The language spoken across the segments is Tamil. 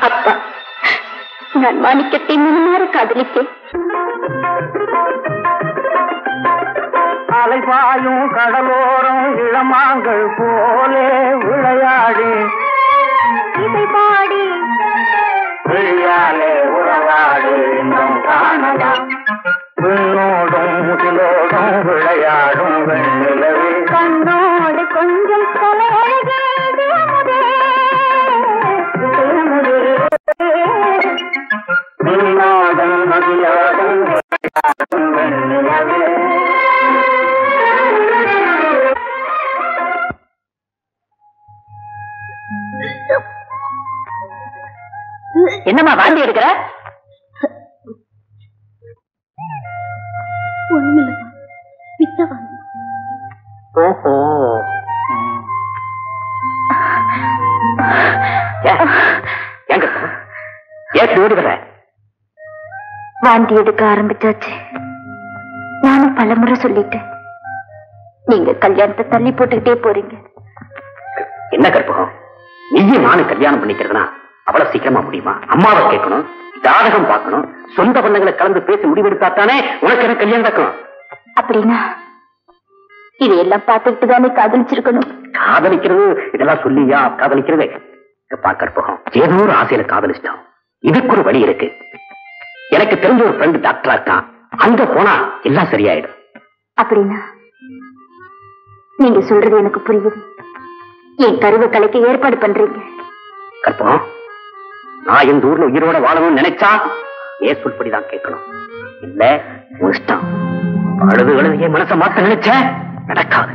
அப்பா, நான் மாணிக்கத்தை முன்னாறு காதலித்தேன். அலைபாயும் கடலோரம் இளமாங்கள் போலே விளையாடி இதை பாடி விழியாலே உறவாடி இன்னும் காணலாம். விண்ணோடும் முகிலோடும் விளையாடும் வெண்ணிலவே கண்ணோடு கொஞ்சம் விண்ணோடும் முகிலோடும் விளையாடும் வெண்ணிலவே. என்னம்மா வாந்தி எடுக்கிற? ஒண்ணுமில்லப்பா, பித்த வாந்தி. ஓஹோ, வாந்தி எடுக்க ஆரம்பிச்சாச்சு. நானும் பலமுறை சொல்லிட்டேன். நீங்க கல்யாணத்தை தள்ளி போட்டுக்கிட்டே போறீங்க. என்ன கற்பகம், நீயும் நானும் கல்யாணம் பண்ணிக்கிறதுனா அவ்வளவு சீக்கிரமா முடியுமா? அம்மாவை கேட்கணும், ஜாதகம் பார்க்கணும், சொந்த பந்தங்களை கலந்து பேசி முடிவெடுத்தாத்தானே உனக்கு என்ன கல்யாணம் நடக்கணும். அப்படின்னா இதையெல்லாம் பார்த்துக்கிட்டு தானே காதலிச்சிருக்கணும். காதலிக்கிறது இதெல்லாம் சொல்லியா காதலிக்கிறதே? கற்பகம், ஏதோ ஒரு ஆசையில காதலிச்சிட்டோம். இதுக்கு ஒரு வழி இருக்கு. எனக்கு தெரிஞ்ச ஒரு ஃப்ரெண்ட் டாக்டரா இருக்கான், அங்க போனா எல்லாம் சரியாயிடும். அப்படின்னா நீங்க சொல்றது எனக்கு புரியுது. என் கருவை கலைக்கு ஏற்பாடு பண்றீங்க. கற்பகம், நான் இந்த ஊர்ல உயிரோட வாழணும்னு நினைச்சா ஏன் சொல்படிதான் கேட்கணும். இல்ல உன் இஷ்டம். அழுது அழுது என் மனசை மாத்த நினைச்ச நடக்காது.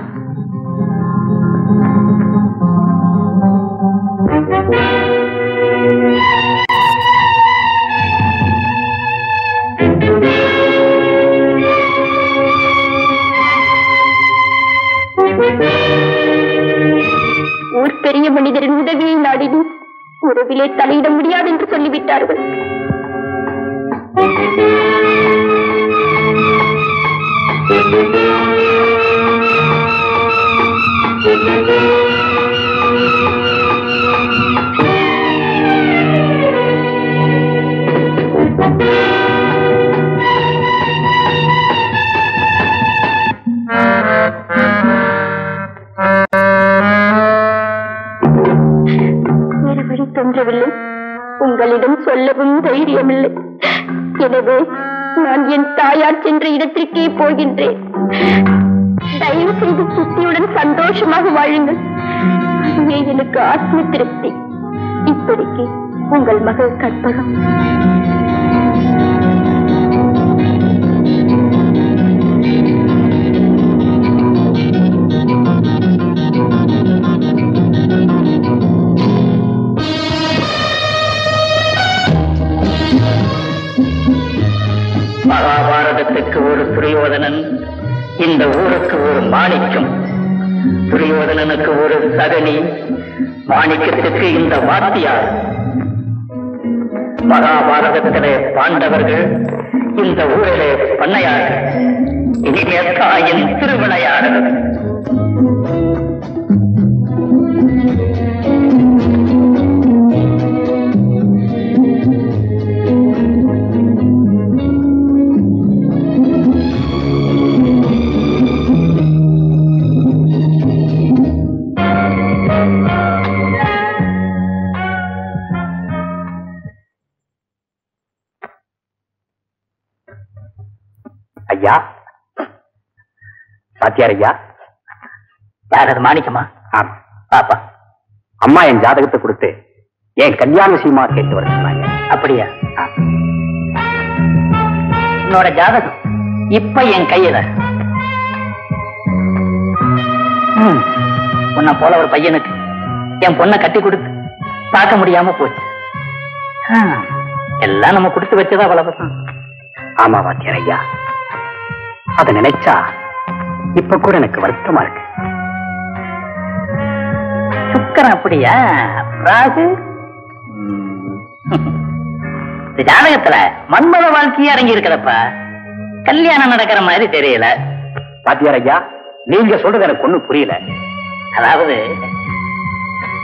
ஊர் பெரிய மனிதரின் உதவியை நாடினும் உறவிலே தலையிட முடியாது என்று சொல்லிவிட்டார்கள். வேறு வழி தோன்றவில்லை. உங்களிடம் சொல்லவும் தைரியமில்லை. எனவே நான் என் தாயார் சென்ற இடத்திற்கே போகின்றேன். தயவு செய்து சுத்தியுடன் சந்தோஷமாக வாழுங்கள். அதுவே எனக்கு ஆத்ம திருப்தி. இப்படிக்கு உங்கள் மகள் கற்பகம். மகாபாரதத்துக்கு ஒரு துரியோதனன், இந்த ஊருக்கு ஒரு மாணிக்கம். துரியோதனனுக்கு ஒரு சகனி, மாணிக்கத்துக்கு இந்த வாத்தியார். மகாபாரதத்திலே பாண்டவர்கள், இந்த ஊரிலே பண்ணையார்கள். இனிமே தாயின் திருவிளையாடல். ஐயா, பாத்தியார் ஐயா. யார் அது? மாணிக்கமா? பாப்பா, அம்மா என் ஜாதகத்தை கொடுத்து என் கல்யாண விஷயமா கேட்டு வர சொன்னாங்க. அப்படியா? என்னோட ஜாதகம் இப்ப என் கையில. உன்னை போல ஒரு பையனுக்கு என் பொண்ணை கட்டி கொடுத்து பார்க்க முடியாம போச்சு. எல்லாம் நம்ம கொடுத்து வச்சதா அவ்வளவுதான். ஆமா பாத்தியார் ஐயா, அதை நினைச்சா இப்ப கூட எனக்கு வருத்தமா இருக்கு. சுக்கரன் அப்படியா? ராகு இந்த ஜாதகத்துல மன்மத வாழ்க்கையே இறங்கி இருக்கிறப்பா. கல்யாணம் நடக்கிற மாதிரி தெரியல. பாத்தியார் ஐயா, நீங்க சொல்றது எனக்கு ஒண்ணும் புரியல. அதாவது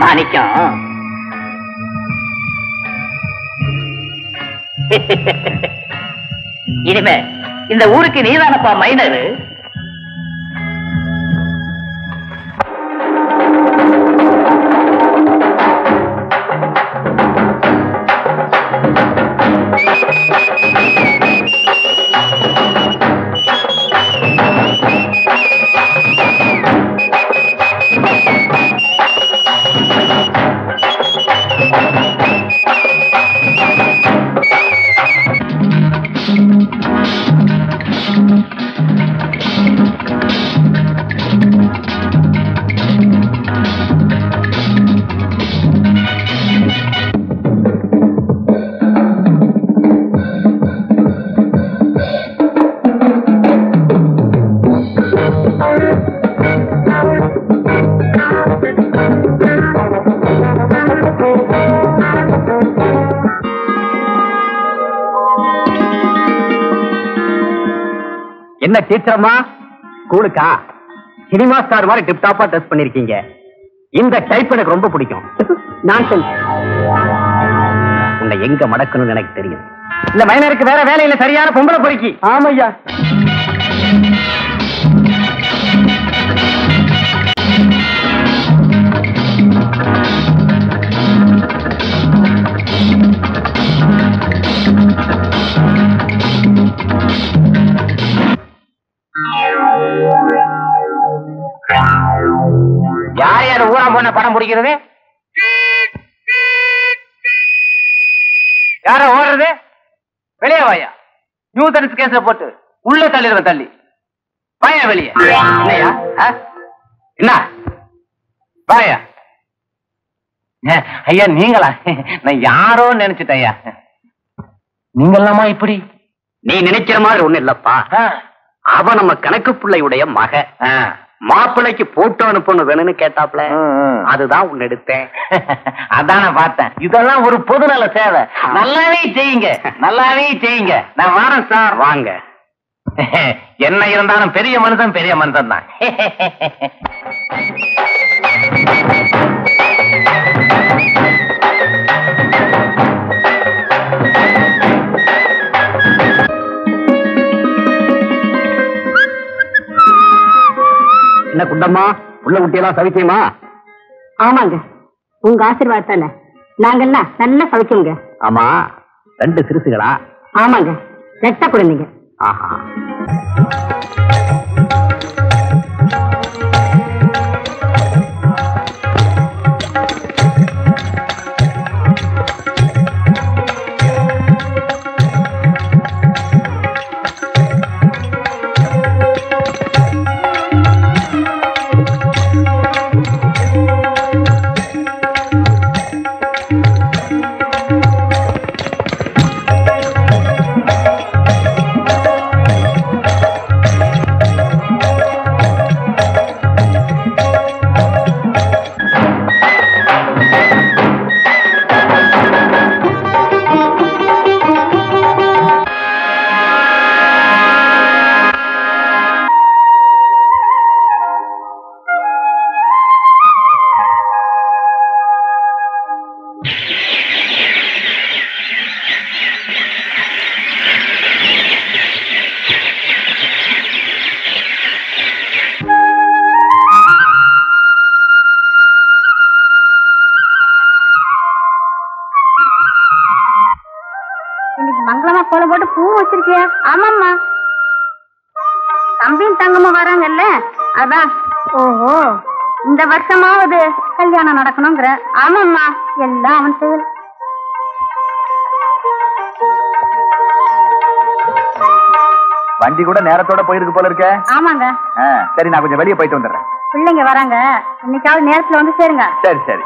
மாணிக்கம் இனிமே இந்த ஊருக்கு நீதானப்பா மைனரு. என்ன டீச்சர்மா ஸ்கூலுக்கா? சினிமா ஸ்டார் மாதிரி டிப் டாப்பா ட்ரெஸ் பண்ணிருக்கீங்க. இந்த டைப் எனக்கு ரொம்ப பிடிக்கும். நான் உன்னை எங்க மடக்கணும்னு எனக்கு தெரியும். இந்த மைனருக்கு வேற வேலையில சரியான பொம்பளை பொறுக்கி. ஆமையா. யார் யார் ஊரா போன படம் பிடிக்கிறது? யார ஓடுறது? வெளியே வாயா. நியூசன்ஸ் கேஸ்ல போட்டு உள்ள தள்ளிடுவேன். தள்ளி வாயா வெளியே. இல்லையா? என்ன வாயா. ஐயா நீங்களா? நான் யாரோ நினைச்சிட்டேன் ஐயா. நீங்களாமா இப்படி? நீ நினைக்கிற மாதிரி ஒண்ணு இல்லப்பா. அவன் நம்ம கணக்கு பிள்ளையுடைய மக. மாப்பிள்ளைக்கு போட்டோ அனுப்பணும் வேணும்னு கேட்டாப்ல. அதுதான் உன்னை எடுத்தேன். அதான பார்த்தேன். இதெல்லாம் ஒரு பொதுநல சேவை. நல்லாவே செய்யுங்க, நல்லாவே செய்யுங்க. நான் வரேன் சார். வாங்க. என்ன இருந்தாலும் பெரிய மனுஷன் பெரிய மனுஷன் தான். என்ன குண்டம்மா, உள்ள குட்டியெல்லாம் சவிக்கியமா? ஆமாங்க, உங்க ஆசீர்வாதத்தால நாங்கெல்லாம் நல்லா சவிக்கோங்க. ஆமா, 2 சிறுசுகளா? ஆமாங்க, ரெட்ட குழந்தைங்க. ஆஹா. மங்களமா கோலம் போட்டு பூ வச்சிருக்கியா? ஆமாம்மா, தம்பியும் தங்கம்மா வராங்கல்ல, அதான். ஓஹோ, இந்த வருஷமாவது கல்யாணம் நடக்கணுங்கிற? ஆமாம்மா, எல்லாம் அவன் செயல். வண்டி கூட நேரத்தோட போயிருக்கு போல இருக்க. ஆமாங்க. சரி, நான் கொஞ்சம் வெளியே போயிட்டு வந்துடுறேன். பிள்ளைங்க வராங்க, இன்னைக்காவது நேரத்துல வந்து சேருங்க. சரி சரி.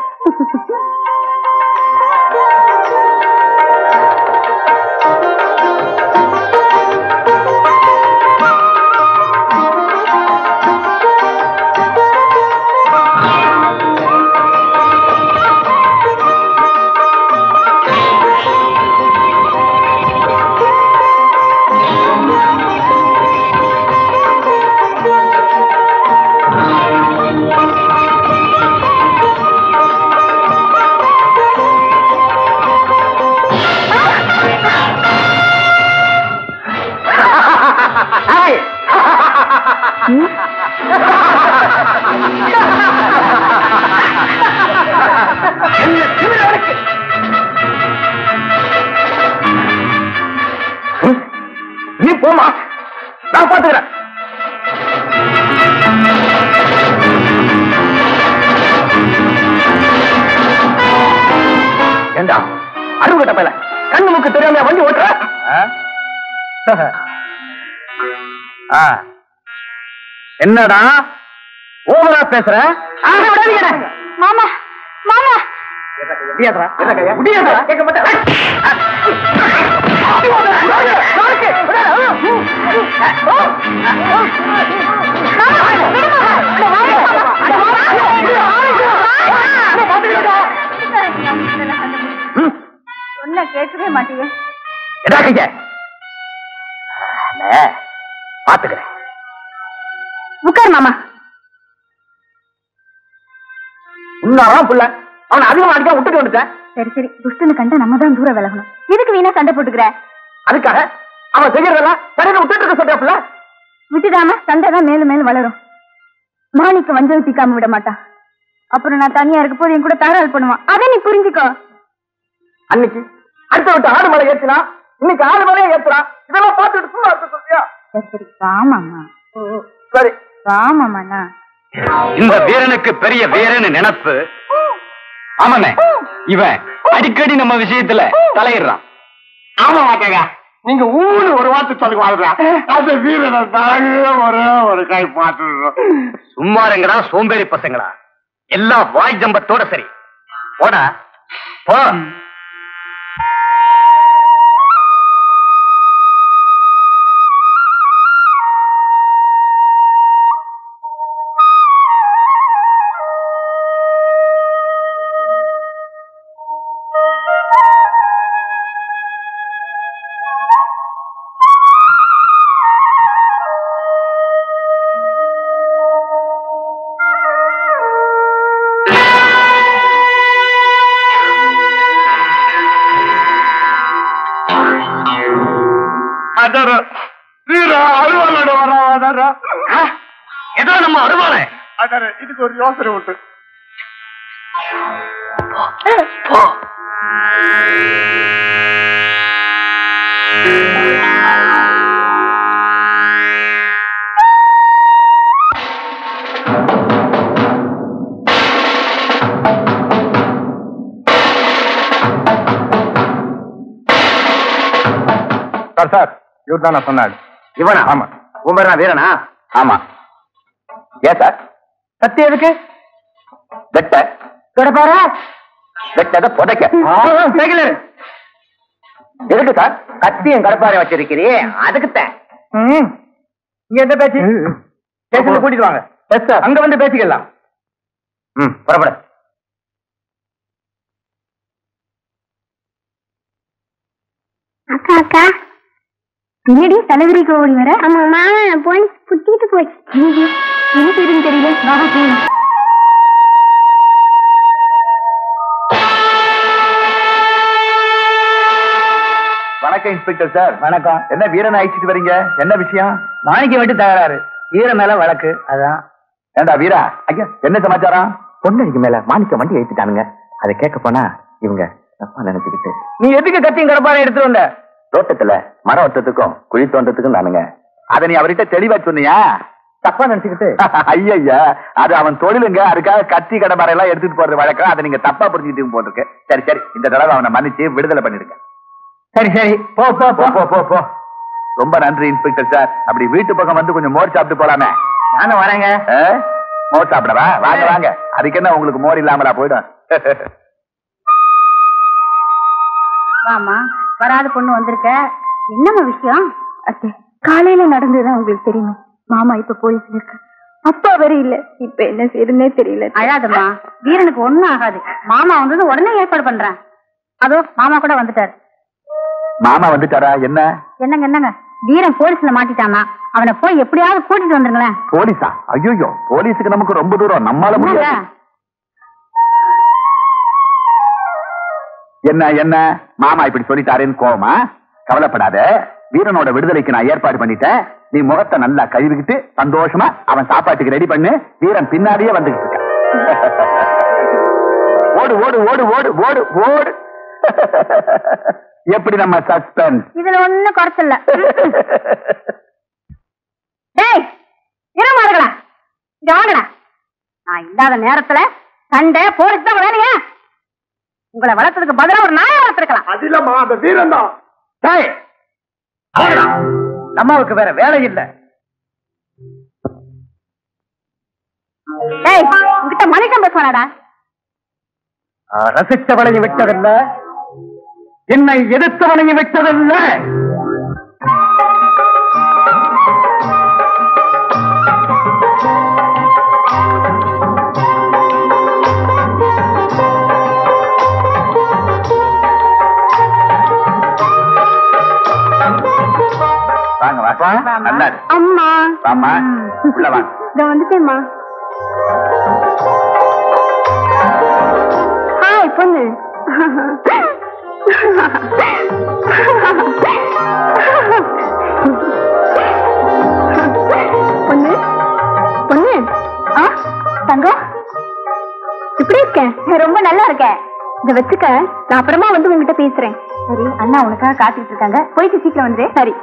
நீ போமா, நான் பாத்துக்கிறேன். ஏண்டா அருகட்ட மேல கண்ணு முக்கு தெரியாம வண்டி ஓட்டுற? என்னடா ஓவரா பேசுற? மாமா மாமா கேட்க மாட்டேன். சொன்ன கேட்கவே மாட்டீங்க. பாத்துக்கிறேன். உட்கார் மாமா. உன்னாதான் புள்ள அவனை அதிகமா அடிக்க விட்டுட்டு வந்துட்டேன். சரி சரி, துஷ்டனை கண்டா நம்ம தான் தூரம் விலகணும். எதுக்கு வீணா சண்டை போட்டுக்கிற? அதுக்காக அவன் செய்யறதெல்லாம் சரின்னு விட்டுட்டு இருக்க சொல்றாப்புல. விட்டுடாம சண்டை தான் மேலும் மேலும் வளரும். மாணிக்க வஞ்சம் தீக்காம விட மாட்டான். அப்புறம் நான் தனியா இருக்க போது என் கூட தகராறு பண்ணுவான். அதை நீ புரிஞ்சுக்கோ. அன்னைக்கு அடுத்த விட்டு ஆடு மலை ஏற்றினா, இன்னைக்கு ஆடு மலையை ஏற்றுறான். இதெல்லாம் பார்த்துட்டு சும்மா இருக்க சொல்றியா? சரி சரி வாமாமா. சரி வாமாமாண்ணா. இந்த வீரனுக்கு பெரிய வீரன்னு நினைப்பு. ஆமாண்ணே, இவன் அடிக்கடி நம்ம விஷயத்துல தலையிடுறான். ஆமா வாக்கங்க, நீங்க ஊரு ஒரு வார்த்தை சொல்லுங்க. அந்த வீரனை ஒரு கை பார்த்துடுறோம். சும்மா இருங்கடா சோம்பேறி பசங்களா, எல்லாம் வாய் ஜம்பத்தோட சரி. போடா போ. ஏதோ நம்ம அருவாளை இதுக்கு ஒரு யோசனை உண்டு. சார் சார், இவர் தான் நான் சொன்னாரு. இவனா? ஆமா. உமரா வீரனா? ஆமா. ஏன் சார் கத்தி எதுக்கு? வெட்ட கிடப்பாரா? வெட்டத புதைக்க. எதுக்கு சார் கத்தியும் கடப்பாரை வச்சிருக்கிறீ? அதுக்குத்தான். இங்க எந்த பேச்சு? ஸ்டேஷன்ல கூட்டிட்டு வாங்க. எஸ் சார், அங்க வந்து பேசிக்கலாம். புறப்பட. அக்கா அக்கா, என்னடி தலைவரிக்கு ஓடி வர? ஆமா மாமா போலீஸ் புத்திட்டு போச்சு. என்ன செய்யுதுன்னு தெரியல. வணக்கம் இன்ஸ்பெக்டர் சார். வணக்கம். என்ன வீரனை அழைச்சிட்டு வரீங்க? என்ன விஷயம்? மாணிக்க விட்டு தகராறு, வீர மேல வழக்கு. அதான். ஏண்டா வீரா, ஐயா என்ன சமாச்சாரம்? பொன்னடிக்கு மேல மாணிக்க வண்டி ஏத்திட்டானுங்க. அதை கேட்க போனா இவங்க தப்பா நினைச்சுக்கிட்டு. நீ எதுக்கு கத்தியும் கடப்பாரை எடுத்துட்டு வந்த? தோட்டத்துல மரம் ஒட்டத்துக்கும் குழி தோண்டத்துக்கும் நானுங்க. அதை நீ அவர்கிட்ட தெளிவா சொன்னியா? தப்பா நினைச்சுக்கிட்டு. ஐயா, அது அவன் தொழிலுங்க. அதுக்காக கத்தி கடப்பாரை எல்லாம் எடுத்துட்டு போறது வழக்கம். அதை நீங்க தப்பா புரிஞ்சுக்கிட்டு போட்டுருக்கு. சரி சரி, இந்த தடவை அவனை மன்னிச்சு விடுதலை பண்ணிடுங்க. சரி சரி, போ போ போ போ போ போ. ரொம்ப நன்றி இன்ஸ்பெக்டர் சார். அப்படி வீட்டு பக்கம் வந்து கொஞ்சம் மோர் சாப்பிட்டு போலாமே. நானும் வரேங்க. மோர் சாப்பிடவா? வாங்க வாங்க. அதுக்கு என்ன உங்களுக்கு மோர் இல்லாமலா போயிடும்? வாமா, வராத பொண்ணு வந்திருக்க. என்னம்மா விஷயம்? அத்தை, காலையில நடந்ததுதான் உங்களுக்கு தெரியுமா? மாமா இப்ப போலீஸ்ல இருக்க. அப்பா வேற இல்ல. இப்ப என்ன செய்யறதுன்னே தெரியல. அழாதம்மா, வீரனுக்கு ஒண்ணும் ஆகாது. மாமா வந்தது உடனே ஏற்பாடு பண்றேன். அதோ மாமா கூட வந்துட்டாரு. மாமா வந்துட்டாரா? என்ன என்னங்க என்னங்க, வீரன் போலீஸ்ல மாட்டிட்டானா? அவனை போய் எப்படியாவது கூட்டிட்டு வந்துருங்களேன். போலீஸா? ஐயோ, போலீஸுக்கு நமக்கு ரொம்ப தூரம். நம்மளால முடியாது. என்ன என்ன மாமா இப்படி சொல்லிட்டாருன்னு கோவமா? கவலைப்படாத. வீரனோட விடுதலைக்கு நான் ஏற்பாடு பண்ணிட்டேன். நீ முகத்தை நல்லா கழுவிக்கிட்டு சந்தோஷமா அவன் சாப்பாட்டுக்கு ரெடி பண்ணு. வீரன் பின்னாடியே வந்துகிட்டு இருக்க. ஓடு ஓடு ஓடு ஓடு ஓடு ஓடு. எப்படி நம்ம சஸ்பென்ஸ்? இதுல ஒண்ணும் குறைச்சல. டேய் இருமாடுங்களா, இங்க வாங்கடா. நான் இல்லாத நேரத்துல சண்டை போருக்கு தான் வேலையா? உங்களை வளர்த்ததுக்கு பதிலா ஒரு நாயை வளர்த்திருக்கலாம். அது இல்லம்மா, அந்த வீரன் தான். நம்மளுக்கு வேற வேலை இல்ல. டேய் உங்ககிட்ட மனுஷன் பேசுவானடா. ரசித்தவனையும் விட்டதில்ல, என்னை எதிர்த்தவனையும் விட்டதில்ல. வாங்க வாப்பா. நல்லா இருக்கு. அம்மா வாமா, உள்ள வாங்க. இத வந்துட்டேம்மா. ஹாய் பொண்ணு. பொண்ணு பொண்ணு. தங்கம் இப்படி இருக்கேன்? ரொம்ப நல்லா இருக்கேன். இத வச்சுக்க, நான் அப்புறமா வந்து உங்ககிட்ட பேசுறேன். சரி, அண்ணா உனக்காக காத்துட்டு இருக்காங்க. போயிட்டு சீக்கிரம் வந்து. சரி.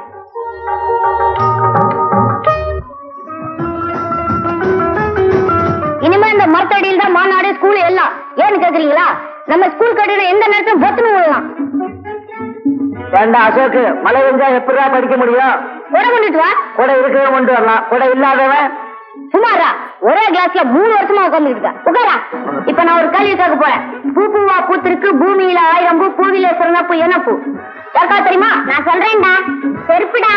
இனிமே இந்த மரத்தடியில் தான் மாநாடு, ஸ்கூல் எல்லாம். ஏன்னு கேக்குறீங்களா? நம்ம ஸ்கூல் கட்டிட எந்த நேரத்தையும் பொத்துன்னு விடலாம். ஏண்டா அசோக்கு, மழை பெஞ்சா எப்படிதான் படிக்க முடியும்? கொடை கொண்டுட்டு வா. கொடை இருக்கவே கொண்டு வரலாம். கொடை இல்லாதவன் சுமாரா ஒரே கிளாஸ்ல 3 வருஷமா உட்கார்ந்துருக்க. உட்காரா. இப்ப நான் ஒரு கேள்வி கேட்க போறேன். பூ பூவா பூத்திருக்கு பூமியில 1000 பூ, பூவில சிறந்த பூ என்ன பூ? யாருக்கா தெரியுமா? நான் சொல்றேன்டா. செருப்புடா.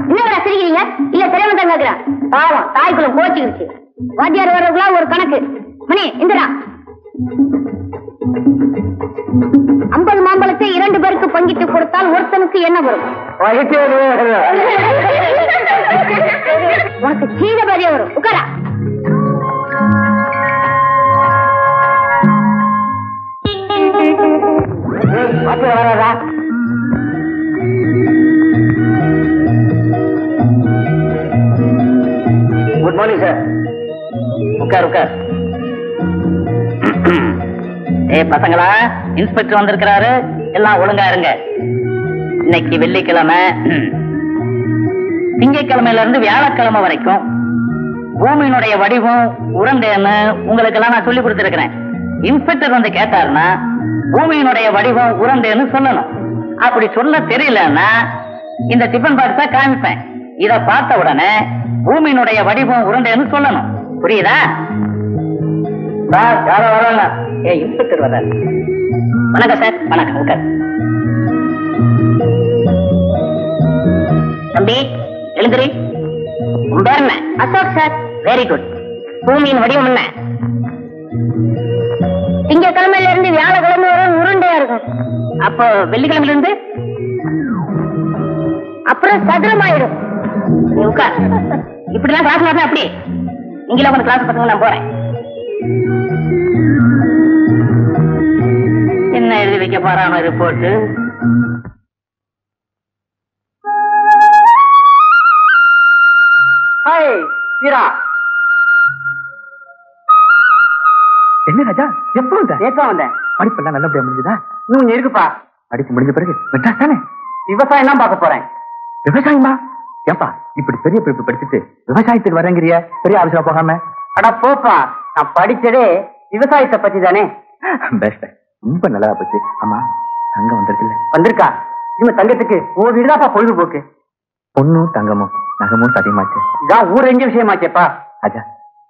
இன்னொரு சிரிக்கிறீங்க? இல்ல தெரியாம தான் கேக்குறேன். பாவம் தாய்க்குள்ள கோச்சிக்கிடுச்சு. வாத்தியார் வர்றதுக்குள்ள ஒரு கணக்கு. மணி இந்தடா. 50 மாம்பழத்தை 2 பேருக்கு பங்கிட்டு கொடுத்தால் ஒருத்தனுக்கு என்ன வரும்? உனக்கு சீதபதியா வரும். உட்காரா. Good morning sir. உட்கார் உட்கார். பசங்களா, இன்ஸ்பெக்டர் வந்திருக்கிறாரு. எல்லாம் ஒழுங்கா இருங்க. இன்னைக்கு வெள்ளிக்கிழமை. திங்கட்கிழமையில இருந்து வியாழக்கிழமை வரைக்கும் பூமியினுடைய வடிவம் உருண்டைன்னு உங்களுக்கு எல்லாம் நான் சொல்லி கொடுத்திருக்கிறேன். இன்ஸ்பெக்டர் வந்து கேட்டாருன்னா பூமியினுடைய வடிவம் உருண்டைன்னு சொல்லணும். அப்படி சொல்ல தெரியலன்னா இந்த டிஃபன் பாக்ஸ காமிப்பேன். இத பார்த்த உடனே பூமியினுடைய வடிவம் உருண்டைன்னு சொல்லணும். புரியுதா? சார் யாரோ வராங்க. இன்ஸ்பெக்டர் வர்றாரு. வணக்கம் சார். வணக்கம். உட்கார். தம்பி எழுந்திரி. உன் பேர் என்ன? அசோக் சார். Very good. பூமியின் வடிவம் என்ன? திங்கக்கிழமையில இருந்து வியாழக்கிழமை வரை உருண்டையா இருக்கும். அப்போ வெள்ளிக்கிழமையில இருந்து அப்புறம் சதுரமாயிடும். உட்கார். இப்படிலாம் கிளாஸ் மாத்தினா அப்படி நீங்களே உங்க கிளாஸ் பசங்க நான் போறேன். என்ன எழுதி வைக்க போறாம ரிப்போர்ட்? என்ன ராஜா, எப்ப வந்த? நேத்தா வந்தேன். படிப்பெல்லாம் நல்லபடியா முடிஞ்சுதா? இன்னும் இருக்குப்பா. படிப்பு முடிஞ்ச பிறகு மெட்ராஸ் தானே விவசாயம் தான் பார்க்க போறேன். விவசாயமா? ஏப்பா இப்படி பெரிய படிப்பு படிச்சுட்டு விவசாயத்துக்கு வரங்கிறிய? பெரிய அவசரம் போகாம? அட போப்பா, நான் படிச்சதே விவசாயத்தை பத்தி தானே. பெஸ்ட், ரொம்ப நல்லதா போச்சு. ஆமா, தங்கம் வந்திருக்குல்ல? வந்திருக்கா? இவங்க தங்கத்துக்கு உன் வீடுதாப்பா பொழுதுபோக்கு. பொண்ணும் தங்கமும் நகமும் சதியமாச்சு. இதான் ஊர் எங்க விஷயமாச்சேப்பா. ராஜா,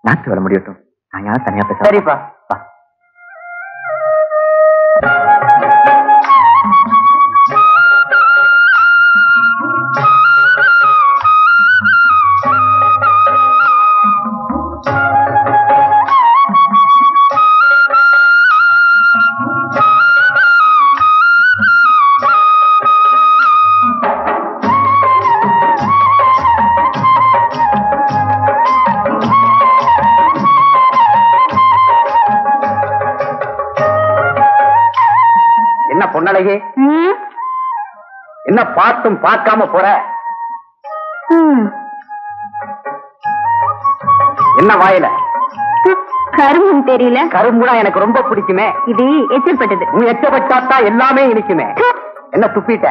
நாட்டு வர முடியட்டும். நான் யாரும் தனியா பேச. சரிப்பா. பொன்னழகி, என்ன பார்த்தும் பார்க்காம போற? என்ன வாயில கரும்புன்னு தெரியல. கரும்புனா எனக்கு ரொம்ப பிடிக்குமே. இது எச்சப்பட்டது. நீ எச்சப்பட்டாத்தா எல்லாமே இனிக்குமே. என்ன துப்பிட்ட?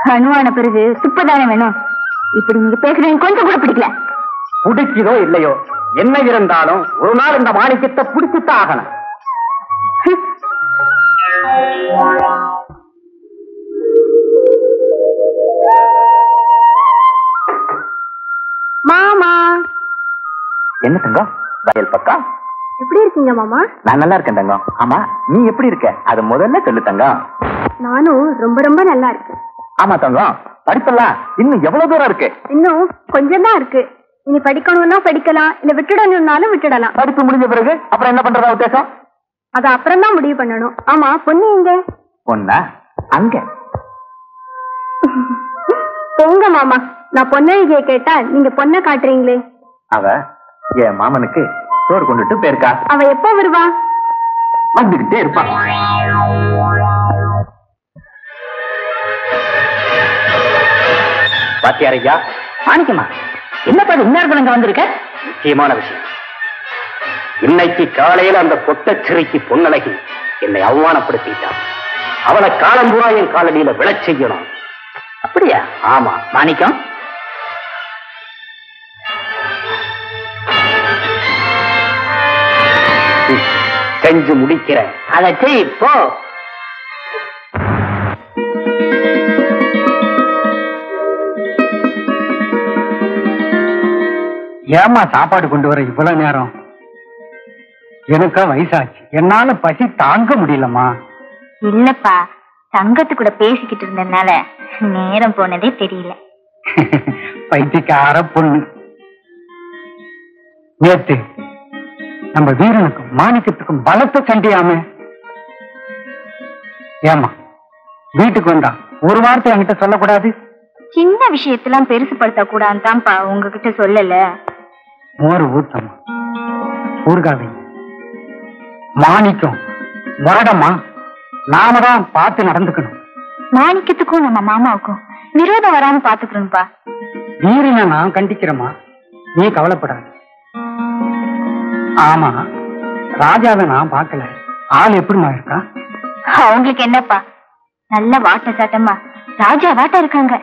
கணுவான பிறகு துப்பதானே வேணும். இப்படி நீங்க பேசுறீங்க கொஞ்சம் கூட பிடிக்கல. பிடிக்குதோ இல்லையோ, என்ன இருந்தாலும் ஒரு நாள் இந்த மாணிக்கத்தை பிடிச்சுத்தான் ஆகணும். மாமா என்ன தங்கம், வயல் பக்கம் எப்படி இருக்கீங்க மாமா? நான் நல்லா இருக்கேன் தங்கம். ஆமா, நீ எப்படி இருக்க? அது முதல்ல சொல்லு தங்கம். நானும் ரொம்ப ரொம்ப நல்லா இருக்கேன். ஆமா தங்கம், படிப்பெல்லாம் இன்னும் எவ்வளவு தூரம் இருக்கு? இன்னும் கொஞ்சம் தான் இருக்கு. நீ படிக்கணும்னா படிக்கலாம், இல்ல விட்டுடணும்னாலும் விட்டுடலாம். படிப்பு முடிஞ்ச பிறகு அப்புறம் என்ன பண்றதா உத்தேசம்? அது அப்புறம் தான் முடிவு பண்ணணும். ஆமா, பொண்ணு எங்க? பொண்ணா? அங்க. போங்க மாமா, நான் பொன்னழகிய கேட்டா நீங்க பொண்ணை காட்டுறீங்களே. அவ என் மாமனுக்கு சோறு கொண்டுட்டு போயிருக்கா. அவ எப்ப வருவா? வந்துகிட்டே இருப்பான். பாத்தியாரையா, மாணிக்கமா, என்னப்பா இந்நேரத்துல இங்க வந்திருக்க? முக்கியமான விஷயம். இன்னைக்கு காலையில அந்த பொட்டச்சிறைக்கு பொன்னழகி என்னை அவமானப்படுத்திட்டான். அவளை காலம்பூரா என் காலடியில விழச் செய்யணும். அப்படியா? ஆமா மாணிக்கம், செஞ்சு முடிக்கிறேன். அதை செய் போ. ஏமா சாப்பாடு கொண்டு வர இவ்வளவு நேரம்? எனக்கு வயசாச்சு, என்னால பசி தாங்க முடியலம்மா. இல்லப்பா, தங்கத்து கூட பேசிக்கிட்டு இருந்ததுனால நேரம் போனதே தெரியல. பைத்தியக்கார பொண்ணு. நேத்து நம்ம வீரனுக்கும் மாணிக்கத்துக்கும் பலத்த சண்டையாம. ஏமா வீட்டுக்கு வந்தா ஒரு வார்த்தை என்கிட்ட சொல்லக்கூடாது? சின்ன விஷயத்தெல்லாம் பெருசுப்படுத்த கூடாதுன்னு தான்ப்பா உங்ககிட்ட சொல்லல. மோர் ஊத்தமா, ஊர்காவை. மாணிக்கம் முரடமா, நாம தான் பார்த்து நடந்துக்கணும். மாணிக்கத்துக்கும் நம்ம மாமாவுக்கும் விரோதம் வராம பாத்துக்கணும்ப்பா. வீரனை நான் கண்டிக்கிறேமா, நீ கவலைப்படாது. ஆமா, ராஜாவை நான் பார்க்கல. ஆள் எப்படிமா இருக்கா? அவங்களுக்கு என்னப்பா, நல்ல வாட்ட சாட்டமா ராஜா வாட்ட இருக்காங்க.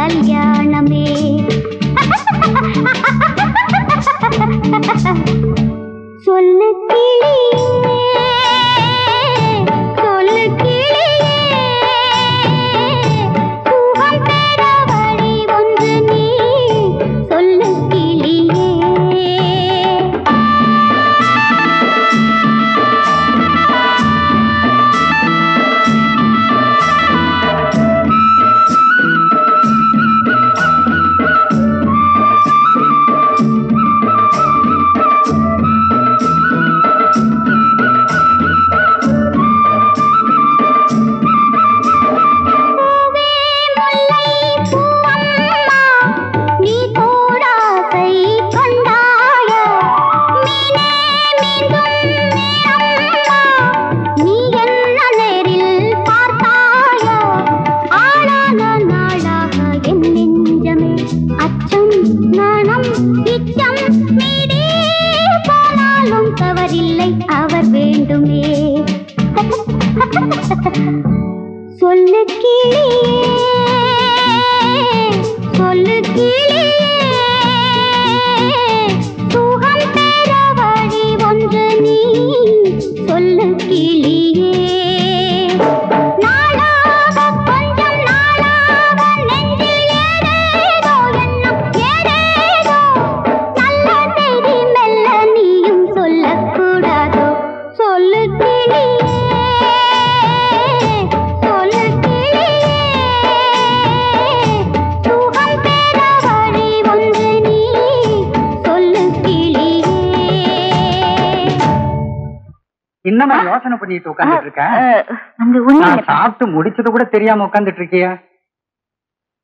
கல்யாணமே. சொல்லு கிளியே, சொல்லு கிளியே, சுகம் பெற வழி ஒன்று நீ சொல்லு கிளியே. அவர் வேண்டுமே. சொல்லு கிளியே, சொல்லு கிளியே, சுகம் பெற வழி ஒன்று நீ சொல்லு கிளியே. நாளாக கொஞ்சம் நாளாக நெஞ்சில் ஏதேதோ எண்ணம் ஏதேதோ, நல்ல செய்தி மெல்ல நீயும் சொல்லக்கூடாதோ. சொல்லு கிளியே, சொல்லு கிளியே, சுகம் பெற வழி ஒன்று நீ சொல்லு கிளியே. என்னமா யோசனை பண்ணிட்டு உட்காந்துட்டு இருக்க? நான் சாப்பிட்டு முடிச்சது கூட தெரியாம உட்காந்துட்டு இருக்கியா?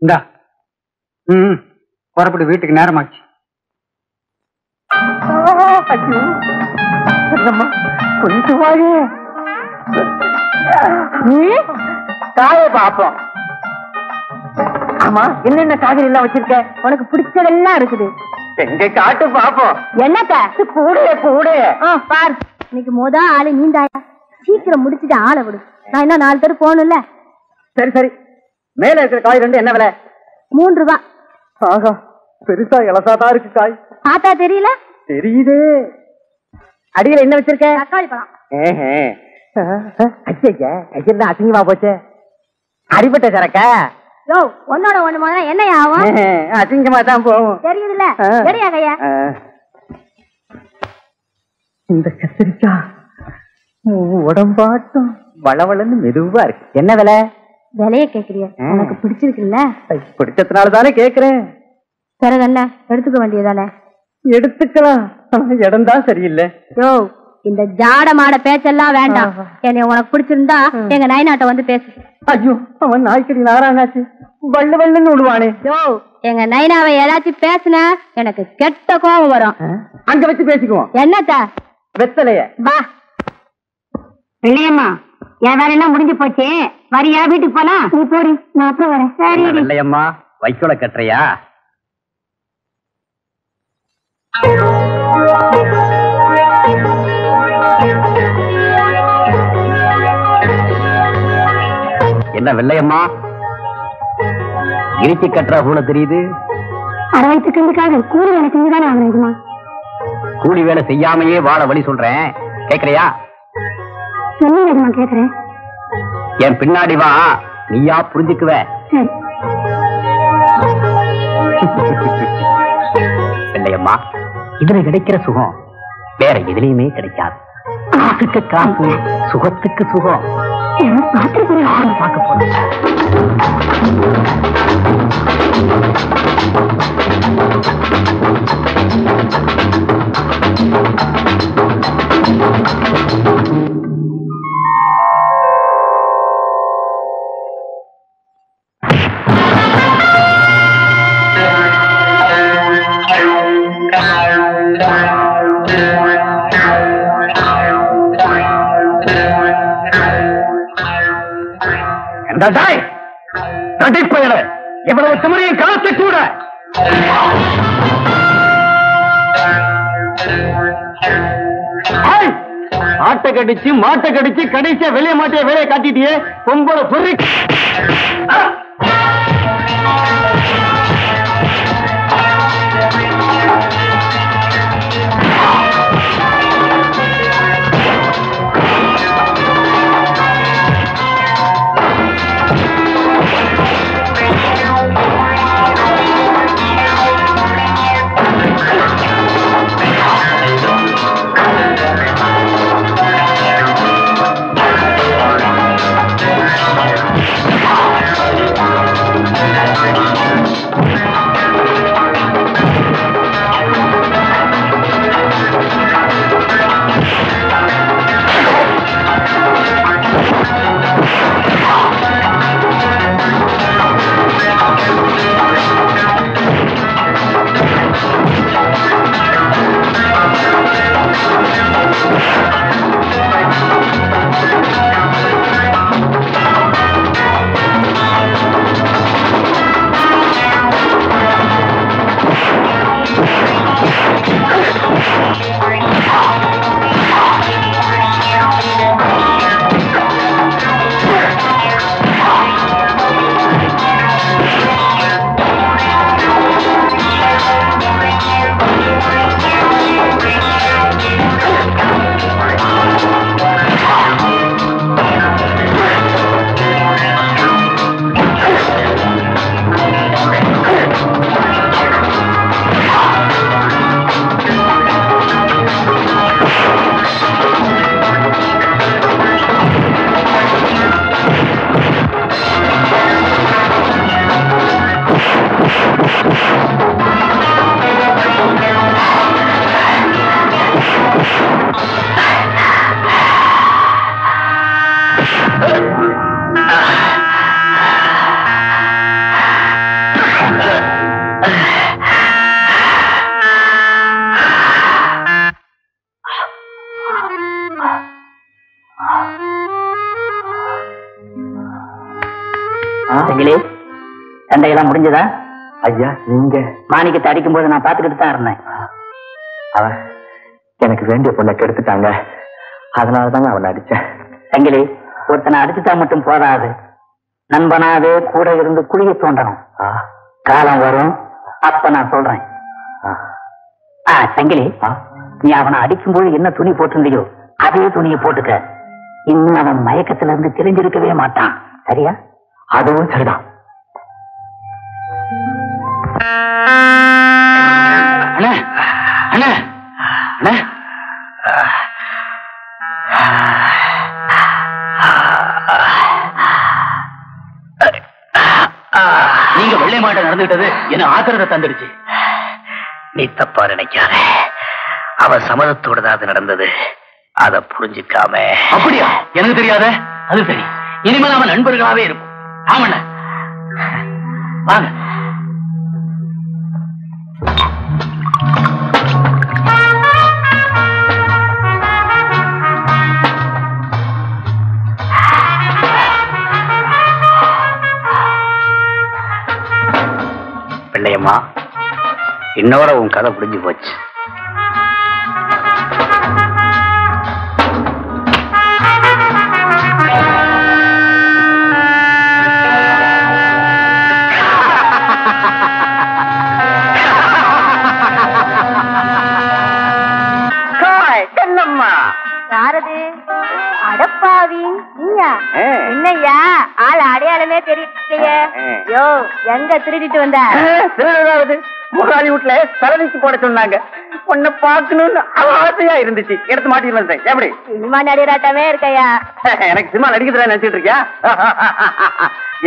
இந்தா, புறப்பட்டு வீட்டுக்கு நேரமாச்சு. கொஞ்சம் வாழ காய பாப்போம். ஆமா, என்னென்ன காய்கறி எல்லாம் வச்சிருக்க? உனக்கு பிடிச்சதெல்லாம் இருக்குது. எங்க காட்டு பாப்போம். என்னக்கா கூட கூட பார், இன்னைக்கு ஆளு நீந்தாயா. சீக்கிரம் முடிச்சுட்டு ஆளை விடு, நான் இன்னும் 4 பேர் போகணும்ல. சரி சரி, மேல இருக்கிற காய் ரெண்டு என்ன விலை? 3 ரூபா. ஆகா, பெருசா இலசாதான் இருக்கு காய். பார்த்தா தெரியல? தெரியுதே. அடியில என்ன வச்சிருக்க? தக்காளி பழம். ஐயா அசிங்கமா போச்சே. அடிபட்ட சரக்கா? யோ, ஒன்னோட ஒண்ணு முதல்ல என்ன ஆகும்? அசிங்கமா தான் போகும். தெரியுதுல்ல? சரியா கையா? இந்த கத்திரிக்கா உடம்பாட்டம் வளவளன்னு மெதுவா இருக்கு. என்ன விலை? விலைய கேக்குறிய? உனக்கு பிடிச்சிருக்குல்ல? பிடிச்சதுனால தானே கேக்குறேன். பிறகு என்ன, எடுத்துக்க வேண்டியதானே? எடுத்துக்கலாம், இடம் தான் சரியில்லை. யோ, இந்த ஜாட மாட பேச்செல்லாம் வேண்டாம். என்னை உனக்கு பிடிச்சிருந்தா எங்க நைனாட்ட வந்து பேசு. ஐயோ, அவன் நாய்க்கடி நாராயணாச்சு வள்ளு வள்ளுன்னு விடுவானே. யோ, எங்க நைனாவை ஏதாச்சும் பேசுன எனக்கு கெட்ட கோபம் வரும். அங்க வச்சு பேசிக்குவோம். என்னத்த வெத்தலைய பா. வெள்ளையம்மா, என் வேலையெல்லாம் முடிஞ்சு போச்சு. வரியா? வீட்டுக்கு போலாம். நீ போடி, நான் அப்புறம் வரேன். சரி வெள்ளையம்மா, வைக்கோல கட்டுறியா? என்ன வெள்ளையம்மா, இறுக்கி கட்டுற போல தெரியுது. அரைவயத்துக்காக கூலி வேலை செஞ்சுதானே ஆகணுமா? கூலி வேலை செய்யாமையே வாழ வழி சொல்றேன், கேக்குறியா? சொல்லுங்கம்மா, கேக்குறேன். என் பின்னாடி வா, நீயா புரிஞ்சுக்குவ. வெள்ளையம்மா, இதுல கிடைக்கிற சுகம் வேற எதுலயுமே கிடைக்காது. காசுக்கு காசு, சுகத்துக்கு சுகம். பார்க்க போறேன். தடைப்பயல எவ்வளவு திமிரையும் காசு கூட. ஆட்டை கடிச்சு மாட்டை கடிச்சு கடைசியா வெளியே மாட்டிய வேலையை காட்டிட்டியே பொம்பளை பொறி. எல்லாம் முடிஞ்சதா? ஐயா நீங்க மாணிக்கத்தை அடிக்கும் போது நான் பார்த்துக்கிட்டு தான் இருந்தேன். அவன் எனக்கு வேண்டிய பொண்ணை கெடுத்துட்டாங்க, அதனாலதாங்க அவனை அடிச்சேன். சங்கிலி, ஒருத்தனை அடிச்சுட்டா மட்டும் போதாது, நண்பனாவே கூட இருந்து குழிய தோண்டணும். காலம் வரும், அப்ப நான் சொல்றேன். சங்கிலி, நீ அவனை அடிக்கும்போது என்ன துணி போட்டிருந்தியோ அதே துணியை போட்டுக்க. இன்னும் அவன் மயக்கத்துல இருந்து தெரிஞ்சிருக்கவே மாட்டான். சரியா? அதுவும் சரிதான். அண்ணா அண்ணா அண்ணா, நீங்க வெள்ளை மாட்ட நடந்துகிட்டது என்ன ஆத்திரத்தை தந்துடுச்சு. நீ தப்பா நினைக்காத, அவ சம்மதத்தோட தான் அது நடந்தது. அத புரிஞ்சுக்காம. அப்படியா? எனக்கு தெரியாத. அது சரி, இனிமேல் அவன் நண்பர்களாவே இருக்கும். ஆமண்ண வாங்க. பிள்ளையம்மா, இன்னோட உன் கதை புரிஞ்சு போச்சு. யாரது? அடப்பாவி நீயா? என்னய்யா ஆள் அடையாளமே தெரியலையே. யோ, எங்க திருடிட்டு வந்த? முகாலி வீட்டுல சரவிச்சு போட சொன்னாங்க. உன்னை பார்க்கணும்னு ஆசையா இருந்துச்சு, எடுத்து மாட்டிட்டு வந்தேன். எப்படி சினிமா நடிகராட்டமே இருக்கையா? எனக்கு சினிமா நடிக்கிறதா நினைச்சிட்டு இருக்கியா?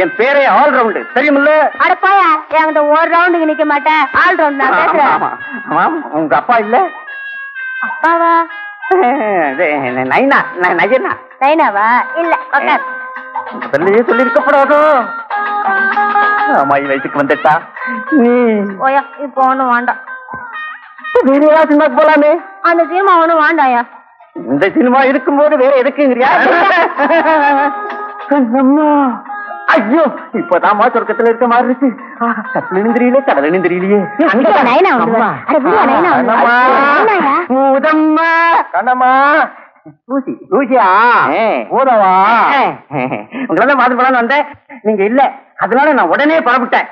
என் பேரே ஆல் ரவுண்டு, தெரியுமில்ல? அடப்பாயா, என் ஒரு ரவுண்டுக்கு நிக்க மாட்டேன், ஆல் ரவுண்ட் நான் பேசுறேன். உங்க அப்பா இல்ல? அப்பாவா? நைனா நைனா நைனாவா? இல்ல, சொல்லி இருக்கப்படாதோ. அம்மாயி வயசுக்கு வந்துட்டா நீ ஓயா, இப்ப ஒண்ணும் வேண்டாம். வேற ஏதாவது சினிமாக்கு போலாமே. அந்த சினிமா ஒண்ணும் வேண்டாயா. இந்த சினிமா இருக்கும்போது வேற எதுக்குங்கிறியா? ஐயோ, இப்பதான் சொர்க்கத்துல இருக்க மாதிரி இருக்கு. கப்பலும் தெரியல, கடலும் தெரியலையே. கண்ணம்மா, ஊசியா ஊதவா உங்களெல்லாம் மாத்து போலான்னு வந்தேன், நீங்க இல்ல. அதனால நான் உடனே புறப்பட்டேன்.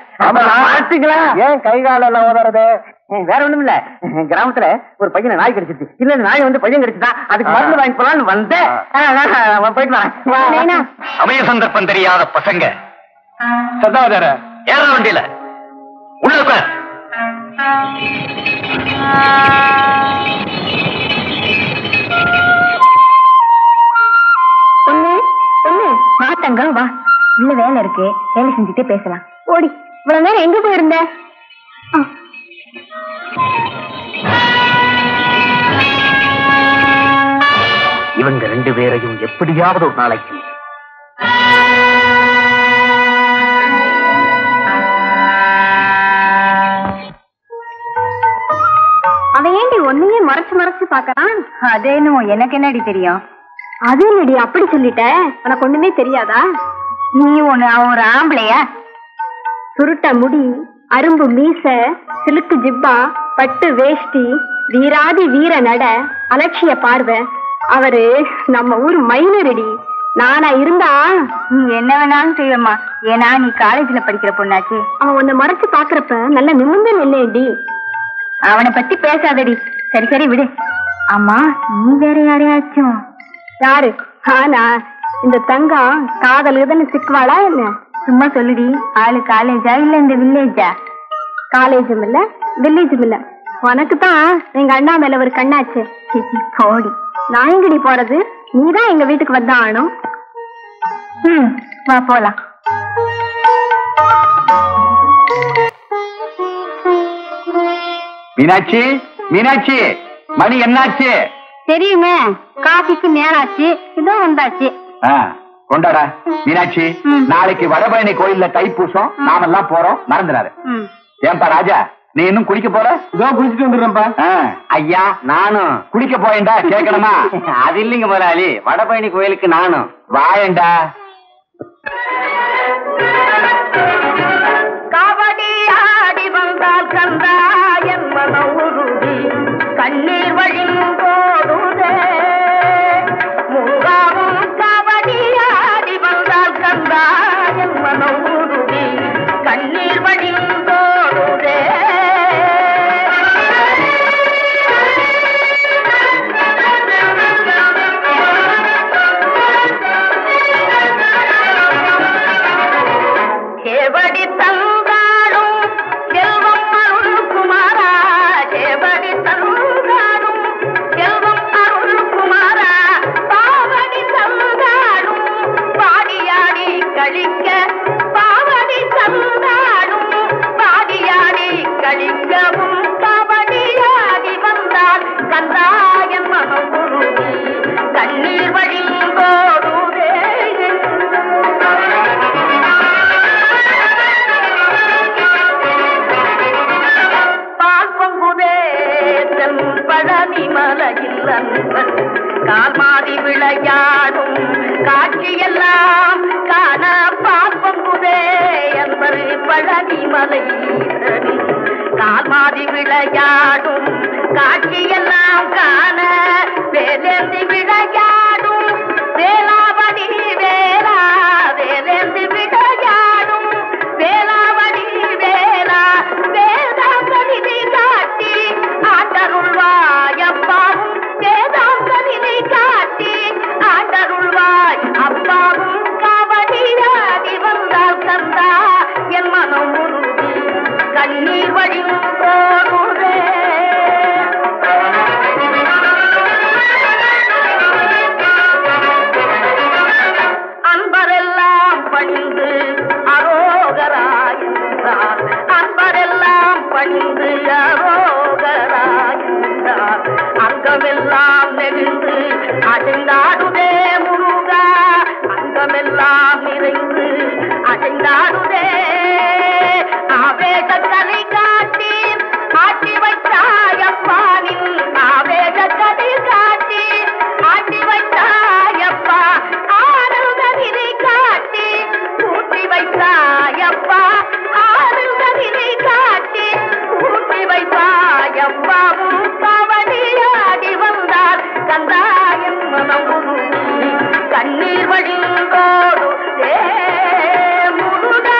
ஏன் கை கால எல்லாம் உதறது? வேற ஒண்ணும் இல்ல, கிராமத்துல ஒரு பையனை நாய் கடிச்சிருச்சு. இல்ல நாய் வந்து பையன் கடிச்சுதான், அதுக்கு மருந்து வாங்கி போலான்னு வந்தேன். போயிட்டு வரேன். சமய சந்தர்ப்பம் தெரியாத பசங்க சதாதார ஏற வண்டியில உள்ள உட்கார். மாத்தங்க வா, உள்ள வேலை இருக்கு, வேலை செஞ்சுட்டே பேசலாம். ஓடி, இவ்வளவு நேரம் எங்க போயிருந்த? இவங்க ரெண்டு பேரையும் எப்படியாவது ஒரு நாளைக்கு அவன் ஏண்டி ஒன்னையே மறைச்சு மறைச்சு பாக்கறான்? அதேனும் எனக்கு என்னடி தெரியும்? அது என்னடி அப்படி சொல்லிட்ட? உனக்கு ஒண்ணுமே தெரியாதா? நீ ஒண்ணு அவன் ஒரு ஆம்பளையா? சுருட்ட முடி, அரும்பு மீச, சிலுக்கு ஜிப்பா, பட்டு வேஷ்டி, வீராதி வீர நட, அலட்சிய பார்வை. அவரு நம்ம ஊர் மைனரடி. நானா இருந்தா நீ என்ன வேணாலும் செய்யம்மா, ஏன்னா நீ காலேஜ்ல படிக்கிற பொண்ணாச்சு. அவன் உன்னை மறைச்சு பாக்குறப்ப நல்ல நிமிர்ந்து நில்லேடி. அவனை பத்தி பேசாதடி. சரி சரி விடு. ஆமா, நீ வேற யாரையாச்சும்? யாரு? ஆனா இந்த தங்கம் காதலுக்குதானே சிக்குவாளா என்ன? சும்மா சொல்லுடி. ஆளு காலேஜா இல்ல இந்த வில்லேஜா? காலேஜும் இல்ல வில்லேஜும் இல்ல. உனக்கு தான் எங்க அண்ணா மேல ஒரு கண்ணாச்சு. போடி. நான் எங்கடி போறது? நீதான் எங்க வீட்டுக்கு வந்தா ஆனும். வா போலாம். மீனாட்சி, மீனாட்சி, மணி என்னாச்சு? தெரியுமே, காஃபிக்கு நேராச்சு, இதோ வந்தாச்சு. கொண்டாடா மீனாட்சி. நாளைக்கு வடபழனி கோயில்ல தைப்பூசம், நாமெல்லாம் போறோம், மறந்துடாரு. ஏன்பா ராஜா, நீ இன்னும் குளிக்க போற? இதோ குளிச்சுட்டு வந்துடுறேன்ப்பா. ஐயா நானும் குளிக்க போயேன்டா. கேட்கணுமா? அது இல்லைங்க முதலாளி, வடபழனி கோயிலுக்கு நானும் வாயேண்டா. அழிக்கவும் கபடியாடி வந்தால் கந்தாயம் மனமுருகி கண்ணீர் வழிந்தோடுதே. பால் பொங்குதே பழனி மலையில் அன்பன் கால் மாறி விளையாடும் காட்சியெல்லாம் காண பால் பொங்குதே என்பது பழனி மலை கால் மாறி விளையாடும் காட்சியெல்லாம் காண வேலேந்தி விளையாடும் வேளாவடி வேளா வேலேந்தி விளையாடும் வேளாவடி வேளா வேதாந்தனிதை காட்டி ஆண்டருள்வாய் அப்பாவும் வேதாந்தனிதை காட்டி ஆண்டருள்வாய் அப்பாவும் காவடியாடி வந்தால் கந்தா என் மனம் உருகி கண்ணீர் வழிந்தோடுதே. அன்பரெல்லாம் பணிந்து அரோகராயிருந்தார் அன்பரெல்லாம் பணிந்து அரோகராயிருந்தார் அங்கமெல்லாம் நெகிழ்ந்து அடைந்தாடுதே முருகா அங்கமெல்லாம் நிறைந்து அடைந்தாடுதே. ஆவேக கலை காட்டி ஆட்டி வைத்தாயப்பானின் ஆவேக கலை காட்டி ஆட்டி வைத்தாயப்பா ஆனந்தனிலை காட்டி ஊட்டி வைத்தாயப்பா ஆனந்தனிலை காட்டி ஊட்டி வைத்தாயப்பாவும் கவனியாடி வந்தார் கந்தாயம் மனம் உருகி கண்ணீர் வழிந்தோடு முருகா.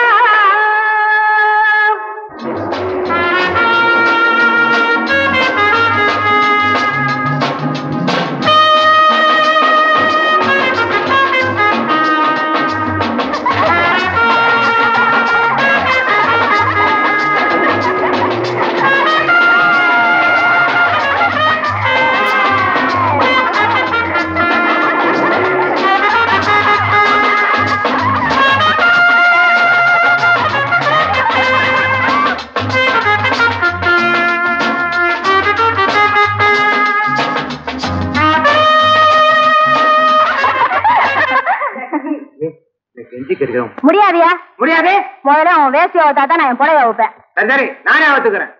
முடியாதியா? முடியாது. முதல்ல அவன் வேஸ்டி ஆவத்தா தான் நான் என் புடவை வைப்பேன். சரி நானே ஆவத்துக்கிறேன்.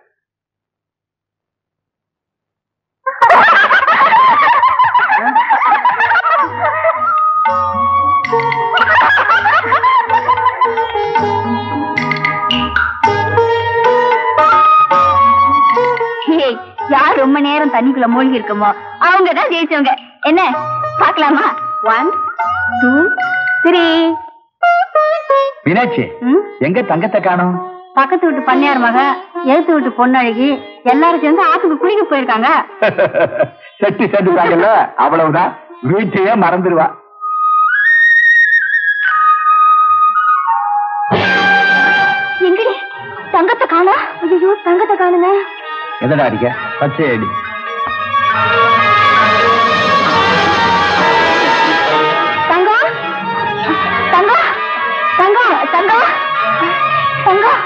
யார் ரொம்ப நேரம் தண்ணிக்குள்ள மூழ்கி இருக்குமோ அவங்கதான் ஜெயிச்சவங்க. என்ன பாக்கலாமா? 1 2 3. மீனாட்சி எங்க தங்கத்தை காணோம்? பக்கத்து வீட்டு பண்ணையார் மக எழுத்து வீட்டு பொண்ணழகி எல்லாரும் சேர்ந்து ஆத்துக்கு குளிக்க போயிருக்காங்க. செட்டி சேர்ந்துட்டாங்கல்ல அவ்வளவுதான், வீட்டையே மறந்துடுவா. எங்கடி தங்கத்தை காணா? ஐயோ தங்கத்தை காணுங்க. எதடா அடிக்க? பச்சை அடி. தங்கம் தங்கம் தங்கம் தங்கம் தங்கம்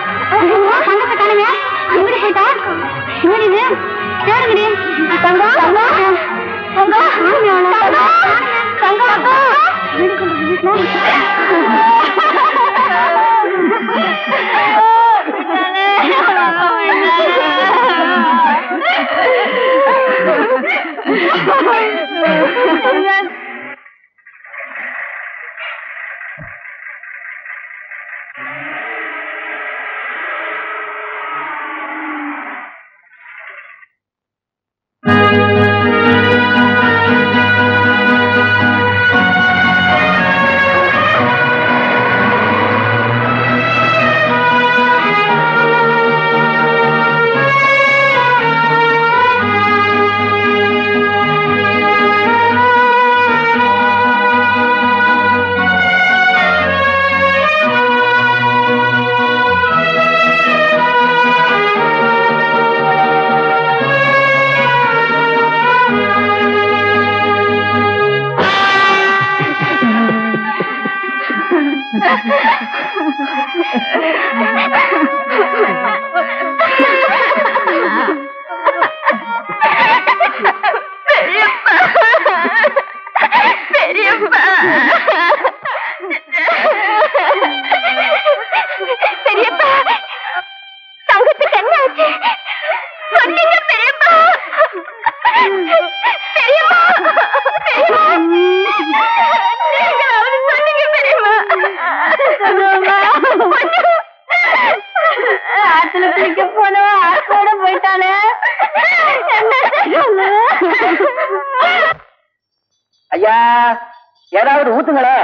தங்கத்தை காணுங்க. எங்கடி போயிட்டா? எங்கடி தேடுங்கடி. தங்கம் தங்கம் தங்கம் தங்கம் என்னாச்சு சொன்னீங்க பெரியம்மா பெரியம்மா பெரியம்மா நீங்களாவது சொன்னீங்க பெரியம்மா ஆத்துல குளிக்க போனவ ஆத்தோட போயிட்டானே ஐயா ஏதாவது ஊத்துங்களே.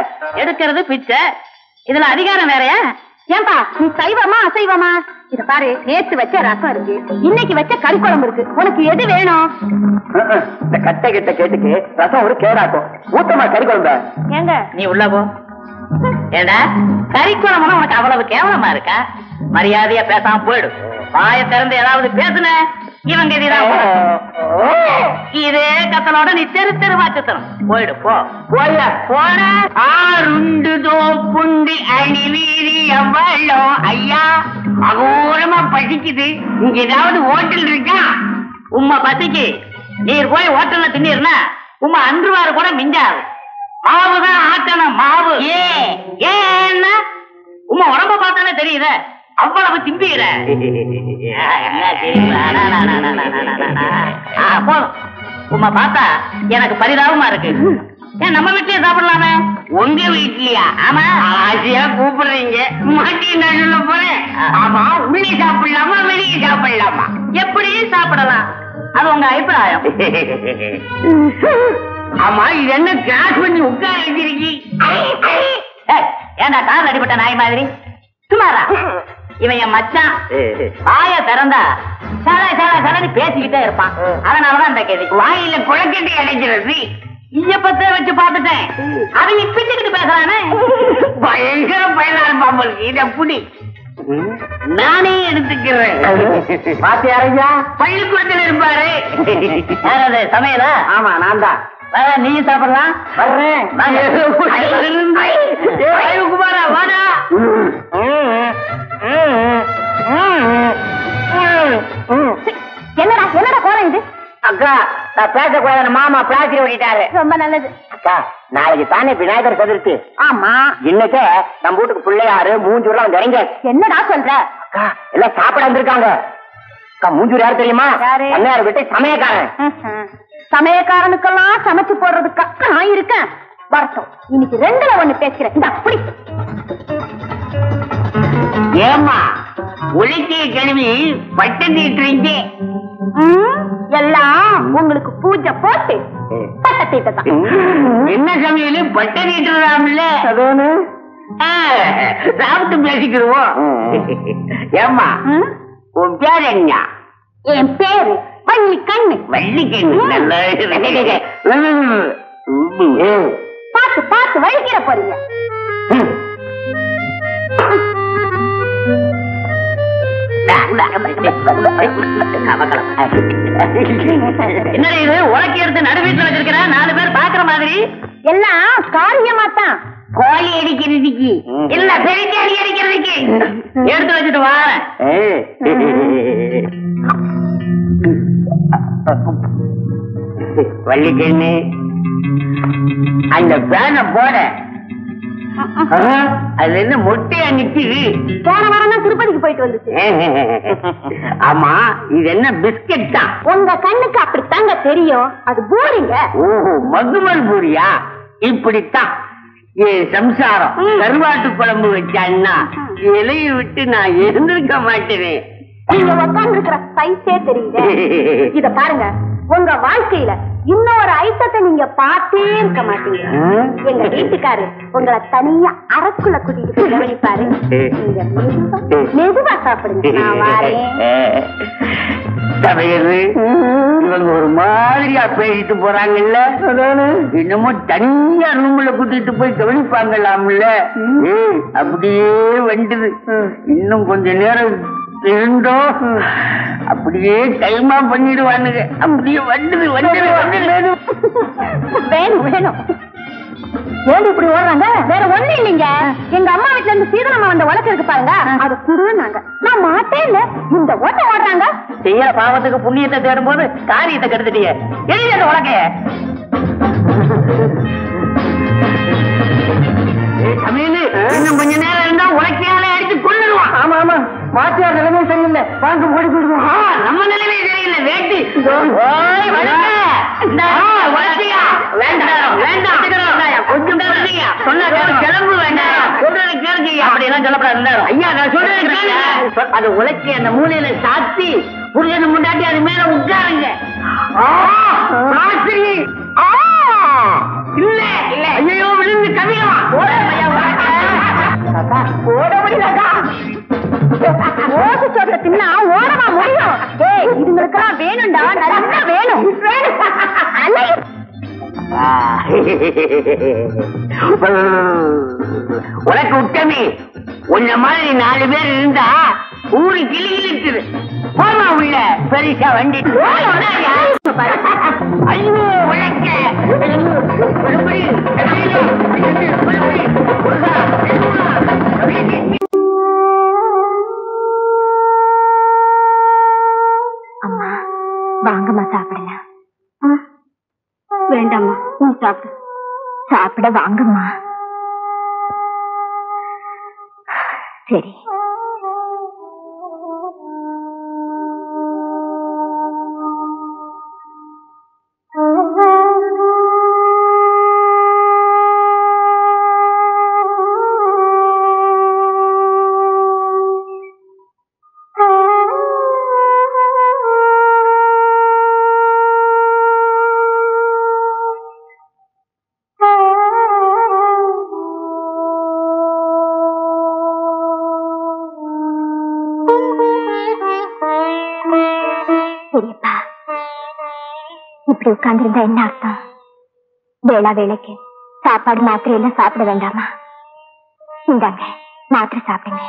எடுக்கிறது பிச்சை, இதுல அதிகாரம் வேறயா? ஏன்பா நீ சைவமா அசைவமா? இத பாரு, நேத்து வச்ச ரசம் இருக்கு, இன்னைக்கு வச்ச கறி குழம்பு இருக்கு, உனக்கு எது வேணும்? இந்த கட்டை கிட்ட கேட்டுக்கு ரசம் ஒரு கேடாக்கும். ஊத்தமா கறி குழம்ப. ஏங்க நீ உள்ள போ. ஏடா கறிக்குழம்புனா உனக்கு அவ்வளவு கேவலமா இருக்கா? மரியாதையா பேசாம போயிடு. வாய திறந்து ஏதாவது பேசுன இவங்க இதே கத்தலோட நீ தெரு தெருவா சுத்தணும். போயிடு போ. போய போன ஆறுண்டுதோ புண்டி அணி வீதி எவ்வளோ ஐயா அகோரமா பசிக்குது. இங்க ஏதாவது ஹோட்டல் இருக்கா? உம்மா பசிக்கு நீர் போய் ஹோட்டல்ல தின்னீர்னா உம்மா அன்றுவாரு கூட மிஞ்சாது. மாவுதான் ஆட்டணும் மாவு. ஏன்னா உம்மா உடம்ப பார்த்தானே தெரியுத அவ்வளவு திம்பிக்கிற. உம்மா பார்த்தா எனக்கு பரிதாபமா இருக்கு. ஏன் நம்ம வீட்லயே சாப்பிடலாமே? உங்க வீட்லயா? ஆமா, ஆசையா கூப்பிடுறீங்க. மாட்டி நடுல போறேன். ஆமா, உள்ளே சாப்பிடலாமா வெளியே சாப்பிடலாமா? எப்படி சாப்பிடலாம், அது உங்க அபிப்பிராயம். ஆமா, இது என்ன கிராஸ் பண்ணி உட்கார வச்சிருக்கீ? ஏண்டா கால் அடிபட்ட நாய் மாதிரி சுமாரா? இவன் என் மச்சான். வாய திறந்தா சட சட சடன்னு பேசிக்கிட்டே இருப்பான். அதனாலதான் அந்த கேள்வி. வாயில குழக்கட்டி அடைக்கிறது ஈயப்பத்தை வச்சு பார்த்துட்டேன். அவன் பிச்சுக்கிட்டு பேசுறானே, பயங்கர பயனான பாம்பு. இத புடி, நானே எடுத்துக்கிறேன். பாத்தி அரைஞ்சா பள்ளிக்கூடத்தில் இருப்பாரு. யாராவது சமையலா? ஆமா நான் தான். நீ சாப்பிடலாம். வர்றேன். குமாரா வாடா. என்னடா என்னடா கோரம் இது? அக்கா நான் பேசக்கூடாது, மாமா பிளாஸ்டிக் ஓட்டிட்டாரு. ரொம்ப நல்லது. அக்கா நாளைக்கு தானே விநாயகர் சதுர்த்தி. ஆமா, இன்னைக்கே நம்ம வீட்டுக்கு பிள்ளையாரு மூஞ்சூர்லாம் வந்து இறங்க. என்னடா சொல்ற? அக்கா எல்லாம் சாப்பிட வந்திருக்காங்க. அக்கா மூஞ்சூர் யாரு தெரியுமா? யாரு? அண்ணாரு விட்டு சமயக்காரன். சமயக்காரனுக்கெல்லாம் சமைச்சு போடுறதுக்கு நான் இருக்கேன். வரட்டும், இன்னைக்கு ரெண்டுல ஒண்ணு பேசுறேன். இந்த அப்படி ஏமா உழைக்கிய கிழவி பட்டு நீட்டுறீங்க. எல்லாம் உங்களுக்கு பூஜை போட்டு பட்டத்தை என்ன சமையலு பட்டு நீட்டுறாம்ல. சாப்பிட்டு பேசிக்கிடுவோம். ஏமா உன் பேர் என்ன? என் பேரு வள்ளிக்கண்ணு. வள்ளிக்கண்ணு பார்த்து பார்த்து வழிக்கிற போறீங்க. என்ன இது உலக்கி எடுத்து நடு வீட்டுல வச்சிருக்கிற? 4 பேர் பாக்குற மாதிரி. எல்லாம் காரியமாத்தான். கோழி அடிக்கிறதுக்கு இல்ல பெருச்சாடி அடிக்கிறதுக்கு எடுத்து வச்சுட்டு வாரேன். வள்ளிக்கண்ணு அந்த பேனை போட. அதுல என்ன மொட்டையா நிக்குது? போன வாரம் தான் திருப்பதிக்கு போயிட்டு வந்துச்சு. ஆமா, இது என்ன பிஸ்கட் தான்? உங்க கண்ணுக்கு அப்படித்தாங்க தெரியும், அது பூரிங்க. ஓஹோ, மதுமல் பூரியா? இப்படித்தான் என் சம்சாரம் கருவாட்டு குழம்பு வச்சான்னா இலையை விட்டு நான் எழுந்திருக்க மாட்டேனே. நீங்க உட்கார்ந்து இருக்கிற சைஸே தெரியுது. இத பாருங்க, உங்க வாழ்க்கையில இன்னொரு ஐட்டத்தை நீங்க பார்த்தே இருக்க மாட்டீங்க. எங்க வீட்டுக்காரு உங்களை தனியா அறைக்குள்ள கூட்டிட்டு கவனிப்பாரு. நீங்க மெதுவா சாப்பிடுங்க, நான் வாரேன். சமையல் இவங்க ஒரு மாதிரியா பேசிட்டு போறாங்கல்ல, என்னமோ தனியா ரூம்ல கூட்டிட்டு போய் கவனிப்பாங்களாம்ல. அப்படியே வண்டுது. இன்னும் கொஞ்ச நேரம் இருந்தோ அப்படியே டைமா பண்ணிடுவானுங்க. அப்படியே வண்டுது வண்டுது வண்டுது. வேணும் வேணும். ஏன் இப்படி ஓடுறாங்க? வேற ஒண்ணு இல்லைங்க, எங்க அம்மா வீட்டுல இருந்து சீதனமா வந்த உலக இருக்கு பாருங்க, அது குடுனாங்க. நான் மாட்டேன். இந்த ஓட்ட ஓடுறாங்க. செய்யற பாவத்துக்கு புண்ணியத்தை தேடும் போது காரியத்தை கெடுத்துட்டீங்க. எழுதி அந்த உலகைய சமையல் இன்னும் கொஞ்ச நேரம் இருந்தா உலக்கையால அடிச்சு கொள்ளுவான். ஆமா ஆமா, பாத்தியார் நிலைமை சரியில்லை, வாங்க ஓடி போயிடுவோம். நம்ம நிலைமை சரியில்லை, வேட்டி வேண்டாம் வேண்டாம் கொஞ்சம் சொன்ன கிளம்பு வேண்டாம், சொல்றது கேளுங்க. அப்படி எல்லாம் சொல்லப்படாது ஐயா, நான் சொல்றது அது உழைச்சி அந்த மூலையில சாத்தி புரிஞ்சது முன்னாடி அது மேல உட்காருங்க. இல்ல இல்ல ஐயோ விழுந்து கவியமா ஓட முடியலக்கா. ஓட்டு சோற்ற தின்னா ஓடவா முடியும்? இதுங்களுக்கெல்லாம் வேணும்டா, நல்லா வேணும். உனக்கு உத்தமி உன்ன மாதிரி 4 பேர் இருந்தா ஊரு கிளி இருக்குது. போமா உள்ள பெரிசா வண்டி. ஐயோ உழைக்க அம்மா வாங்கம்மா சாப்பிடலாம். வேண்டாம்மா, நீ சாப்பிடு. சாப்பிட வாங்கம்மா. சரி. பெரியப்பா, இப்படி உட்கார்ந்திருந்தா என்ன அர்த்தம்? வேளா வேலைக்கு சாப்பாடு மாத்திரை எல்லாம் சாப்பிட வேண்டாமா? இந்தாங்க மாத்திரை சாப்பிடுங்க.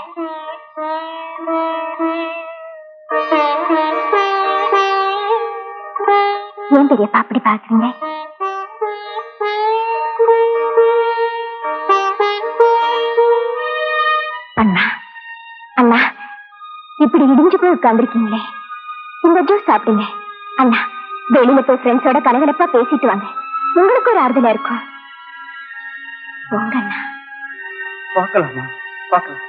ஏன் பெரியப்பா அப்படி பாக்குறீங்க? அண்ணா அண்ணா, இப்படி இடிஞ்சு போய் உட்கார்ந்துருக்கீங்களே, இந்த ஜூஸ் சாப்பிடுங்க. அண்ணா, வெளியில போய் ஃப்ரெண்ட்ஸோட கலகலப்பா பேசிட்டு வாங்க, உங்களுக்கு ஒரு ஆறுதலா இருக்கும். போங்க அண்ணா. பார்க்கலாமா? பார்க்கலாம்.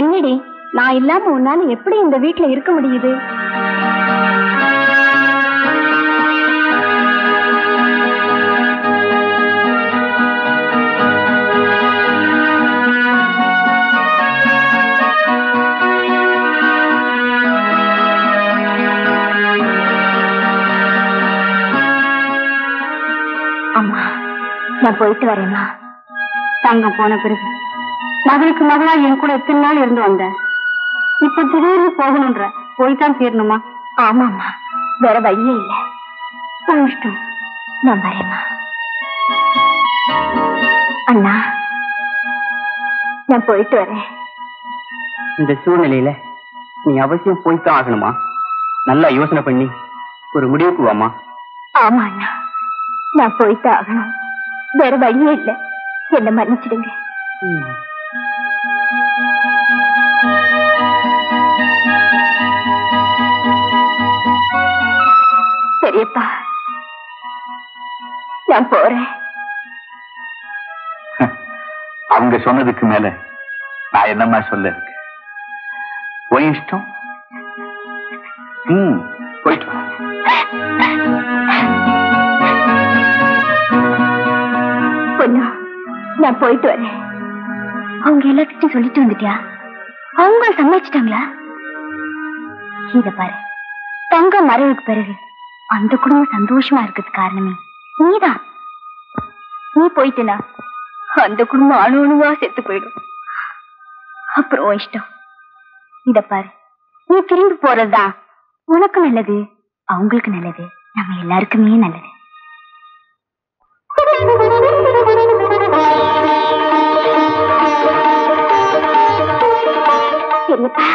என்னடி, நான் இல்லாம உன்னால எப்படி இந்த வீட்டுல இருக்க முடியுது? அம்மா, நான் போயிட்டு வரேம்மா. தங்கம் போன பிறகு மகளுக்கு மகளா என் கூட எத்தனை நாள் இருந்து வந்த, இப்ப திடீர்னு போகணுன்ற, போய்தான் தீரணுமா? ஆமாம்மா, வேற வழியே இல்ல. இஷ்டம். நான் வரேம்மா. அண்ணா, நான் போயிட்டு வரேன். இந்த சூழ்நிலையில நீ அவசியம் போய்தான் ஆகணுமா? நல்லா யோசனை பண்ணி ஒரு முடிவுக்கு வாமா. ஆமா அண்ணா, நான் போய்தான் ஆகணும், வேற வழியே இல்ல. என்ன மன்னிச்சிடுங்க. பெரியப்பா, நான் போறேன். அவங்க சொன்னதுக்கு மேல நான் என்னமா சொல்ல? போய் இஷ்டம். போயிட்டு வா. பொண்ணு, நான் போயிட்டு வரேன். அவங்க எல்லாத்தையும் சொல்லிட்டு வந்துட்டியா? அவங்க சமாளிச்சிட்டாங்களா? இத பாரு, தங்க மறைவுக்கு பிறகு அந்த குடும்பம் சந்தோஷமா இருக்கிறது காரணமே நீதான். நீ போயிட்டனா அந்த குடும்பம் அணு அணுவா செத்து போயிடும். அப்புறம் இஷ்டம். இத பாரு, நீ திரும்பி போறதுதான் உனக்கு நல்லது, அவங்களுக்கு நல்லது, நம்ம எல்லாருக்குமே நல்லது. பெரியப்பா,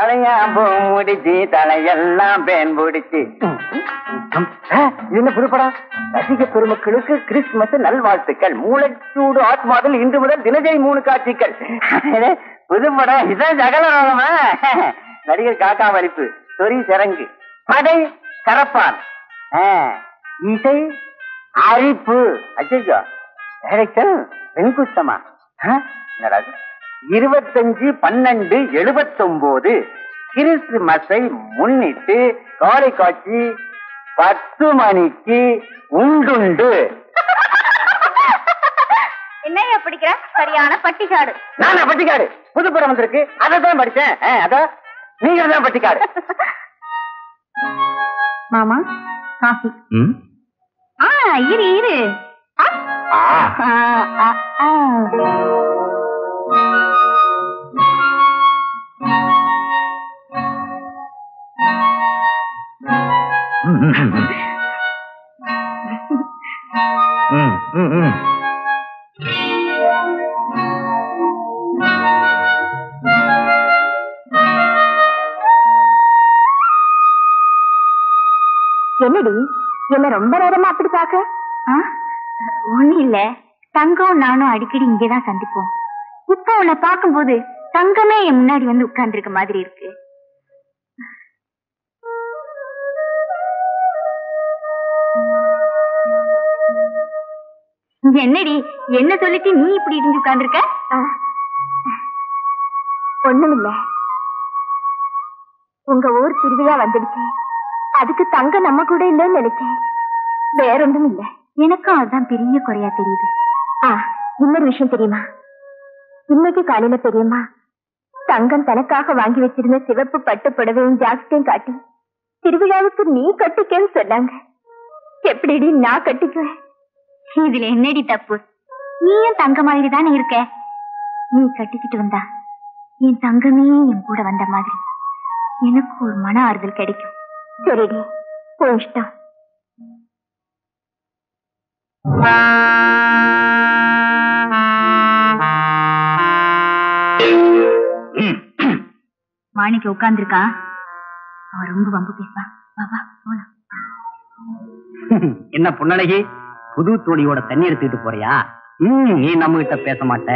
தலையாம்பூ முடிச்சு தலையெல்லாம் பேன் பிடிச்சு. என்ன புதுப்படம்? ரசிக பெருமக்களுக்கு கிறிஸ்துமஸ் நல்வாழ்த்துக்கள். மூளைச்சூடு ஆத்மாவில் இன்று முதல் தினசரி 3 காட்சிகள். புதுப்படம் இதான் ஜகலரோகமா? நடிகர் காக்கா வலிப்பு, சொறி சிறங்கு, படை கரப்பான், இசை அழிப்பு. அச்சோ, டைரக்டர் வெண்குஸ்தமா? 25/12/79 கிறிஸ்துமஸை முன்னிட்டு காலை காட்சி 10 மணிக்கு உண்டுண்டு. என்னையா பிடிக்கிற? சரியான பட்டிக்காடு. நானா பட்டிக்காடு? புதுப்படம் வந்திருக்கு, அதான் படிச்சேன். அதான் நீங்க தான் பட்டிக்காடு. மாமா காஃபி. இரு இரு. என்னடி என்ன ரொம்ப நேரமா அப்படி பாக்க? ஒண்ணு இல்ல, தங்கம் நானும் அடிக்கடி இங்கேதான் சந்திப்போம். இப்போ உன்னை பார்க்கும்போது தங்கமே என் முன்னாடி வந்து உட்கார்ந்து இருக்க மாதிரி இருக்கு. என்னடி என்ன சொல்லிட்டு நீ இப்படி இருந்து உட்கார்ந்துருக்க? ஒண்ணுமில்ல, உங்க ஊர் திருவிழா வந்துடுச்சு, அதுக்கு தங்க நம்ம கூட இல்லைன்னு நினைச்சேன். வேற ஒன்றும் இல்ல, எனக்கும் அதுதான் பெரிய குறையா தெரியுது. இன்னொரு விஷயம் தெரியுமா? இன்னைக்கு காலையில பெரியம்மா தங்கம் தனக்காக வாங்கி வச்சிருந்த சிவப்பு பட்டு புடவையும் ஜாக்கெட்டையும் காட்டி திருவிழாவுக்கு நீ கட்டிக்கன்னு சொன்னாங்க. எப்படிடி நான் கட்டிக்குவேன்? இதுல என்னடி தப்பு? நீயும் தங்க மாதிரி தானே இருக்க. நீ கட்டிக்கிட்டு வந்தா என் தங்கமே என் கூட வந்த மாதிரி எனக்கு ஒரு மன ஆறுதல் கிடைக்கும். சரிடி, உன் இஷ்டம். மாணிக்க உட்கார்ந்துருக்கா, அவன் ரொம்ப வம்பு பேசுவான். பாபா போலாம். என்ன புன்னழகி, புது தோழியோட தண்ணி எடுத்துக்கிட்டு போறியா? நீ நம்ம கிட்ட பேச மாட்ட,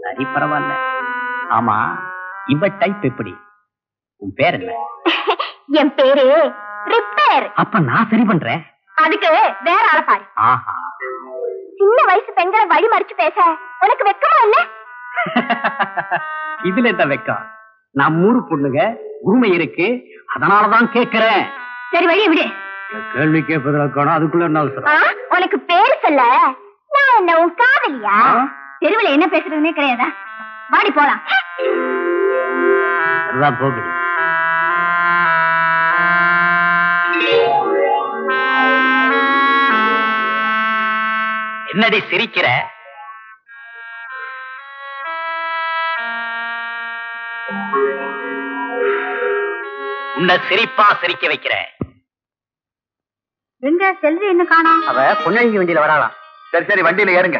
சரி பரவாயில்ல. ஆமா, இவ டைப் எப்படி? உன் பேர் என்ன? என் பேரு ரிப்பேர். அப்ப நான் சரி பண்றேன். அதுக்கு வேற ஆள பாரு. ஆஹா, சின்ன வயசு பெண்களை வழி மறிச்சு பேச உனக்கு வெக்கமா இல்ல? இதுல என்ன வெக்கம்? நம்ம ஊரு பொண்ணுங்க உரிமை இருக்கு, அதனாலதான் கேட்கிறேன். சரி வழி விடு. கேள்வி கேட்பதற்கான அதுக்குள்ள என்ன அவசரம்? உனக்கு பேரு சொல்ல நான் என்ன உன் காதலியா? தெருவில் என்ன பேசுறதுன்னே கிடையாதா? வாடி போலாம். எல்லாம் போகுது. என்னடி சிரிக்கிற? உன்னை சிரிப்பா சிரிக்க வைக்கிற. எங்க செல்வி என்ன காணோம்? அவ பொன்னழகி வண்டியில வராளாம். சரி சரி, வண்டியில ஏறுங்க.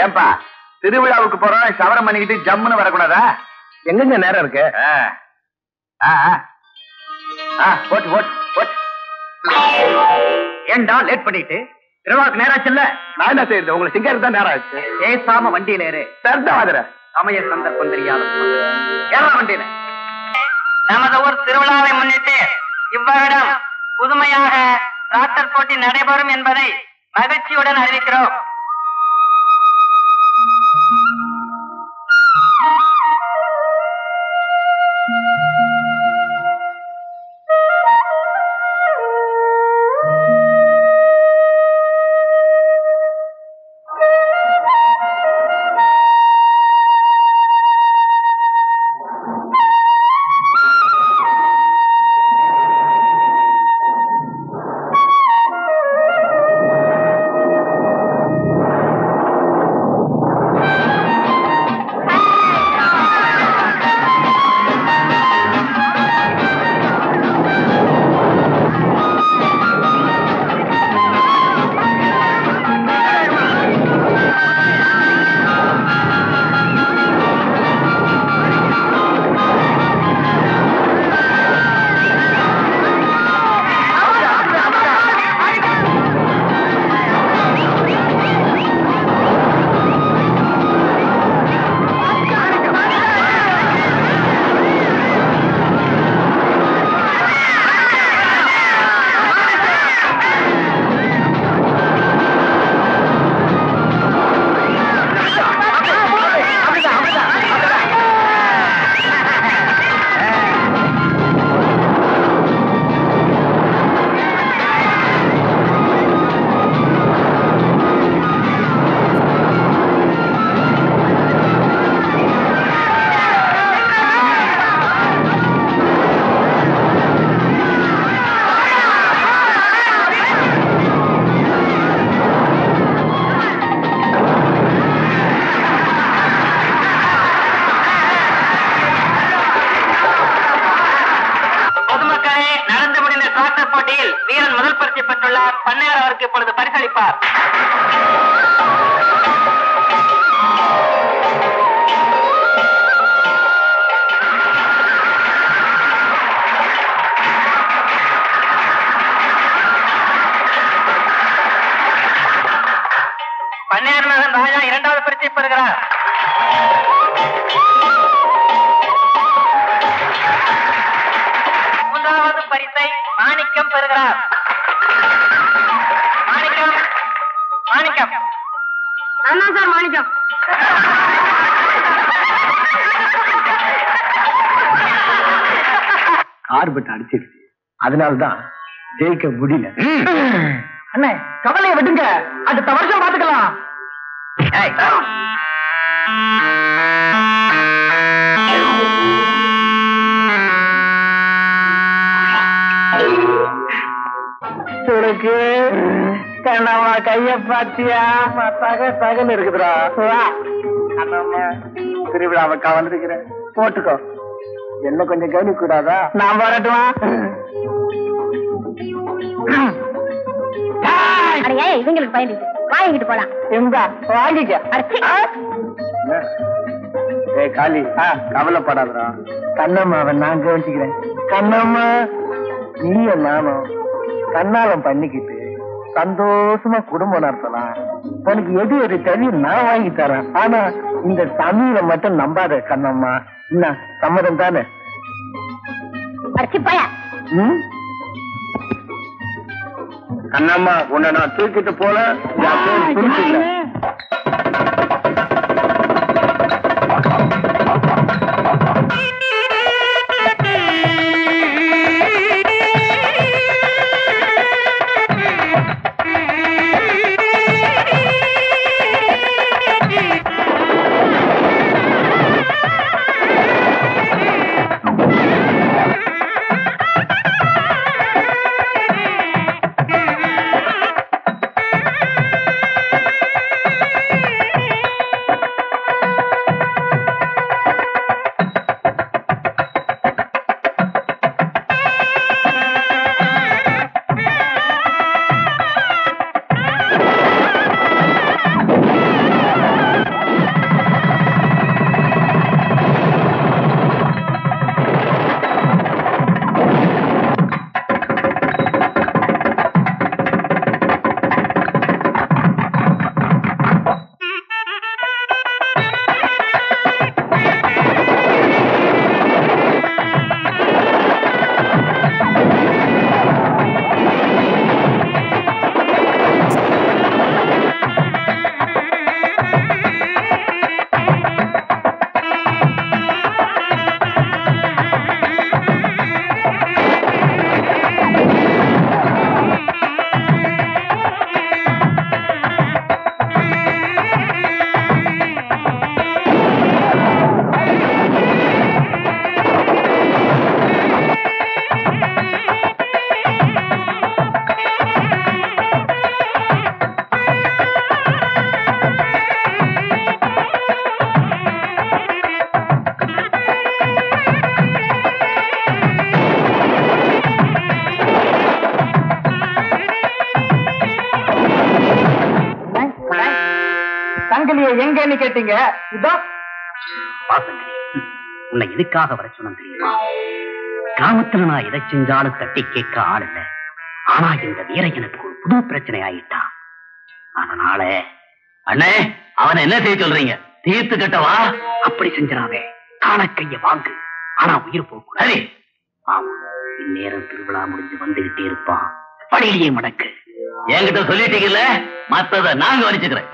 ஏன்பா, திருவிழாவுக்கு போறோம், சவரம் பண்ணிக்கிட்டு ஜம்முன்னு வரக்கூடாதா? எங்கெங்க நேரம் இருக்கு? போட்டு போட்டு போட்டு. ஏண்டா லேட் பண்ணிட்டு? திருவிழாவுக்கு நேரம் ஆச்சுல்ல. நான் என்ன செய்யறது? உங்களை சிங்கருக்கு தான் நேரம் ஆச்சு. பேசாம வண்டியில ஏறு. சரிதான், சமய சந்தர்ப்பம் தெரியாத ஏறா வண்டியில. நமது ஊர் திருவிழாவை முன்னிட்டு இவ்வருடம் புதுமையாக டிராக்டர் போட்டி நடைபெறும் என்பதை மகிழ்ச்சியுடன் அறிவிக்கிறோம். பரிசாளர் பண்ணையார் அவருக்கு இப்பொழுது பரிசளிப்பார். பண்ணையார் மகன் ராஜா இரண்டாவது பரிசை பெறுகிறார். மூன்றாவது பரிசை மாணிக்கம் பெறுகிறார். மாணிக்கம் மாணிக்கம் நான் சார் மாணிக்கம். கார்பெட் அடிச்சிருச்சு, அதனாலதான் ஜெயிக்க முடியல. அண்ணே கவலையை விடுங்க, அடுத்த வருஷம் பாத்துக்கலாம். உனக்கு கண்ணம்மா கைய பாத்தியா தகன்னு இருக்குதுடா. கண்ணம்மா திருவிழாவை கவர்ந்துருக்கிறேன், போட்டுக்கோ. என்ன கொஞ்சம் கவனிக்க கூடாதா? நான் வரட்டுமா? இவங்களுக்கு பயந்துச்சு, வாங்கிட்டு போலாம். வாங்கிக்க. காளி கவலைப்படாதா, கண்ணம்மாவை நான் கவனிச்சுக்கிறேன். கண்ணம்மா நீய நானும் கண்ணாலம் பண்ணிக்கிட்டு சந்தோஷமா குடும்பம் நடத்தலாம். உனக்கு எது ஒரு தெரியும் நான் வாங்கி தரேன். ஆனா இந்த தமிழை மட்டும் நம்பாத கண்ணம்மா. என்ன சம்மதம் தானே? கண்ணம்மா உன்னை நான் தூக்கிட்டு போல எங்கன்னு கேட்டீங்க. உன்னை எதுக்காக வர சொன்ன தெரியுமா? கிராமத்துல நான் எதை செஞ்சாலும் தட்டி கேட்க ஆள் இல்ல. ஆனா இந்த வீர எனக்கு ஒரு புது பிரச்சனை ஆயிட்டா. அதனால அண்ணே அவனை என்ன செய்ய சொல்றீங்க? தீர்த்து கட்டவா? அப்படி செஞ்சிடாவே, கால கைய வாங்கு. ஆனா உயிர் போக்கூடாது. ஆமா, இந்நேரம் திருவிழா முடிஞ்சு வந்துகிட்டே இருப்பான். படியிலேயே மடக்கு. என்கிட்ட சொல்லிட்டீங்கல்ல, மத்தத நாங்க வரிச்சுக்கிறேன்.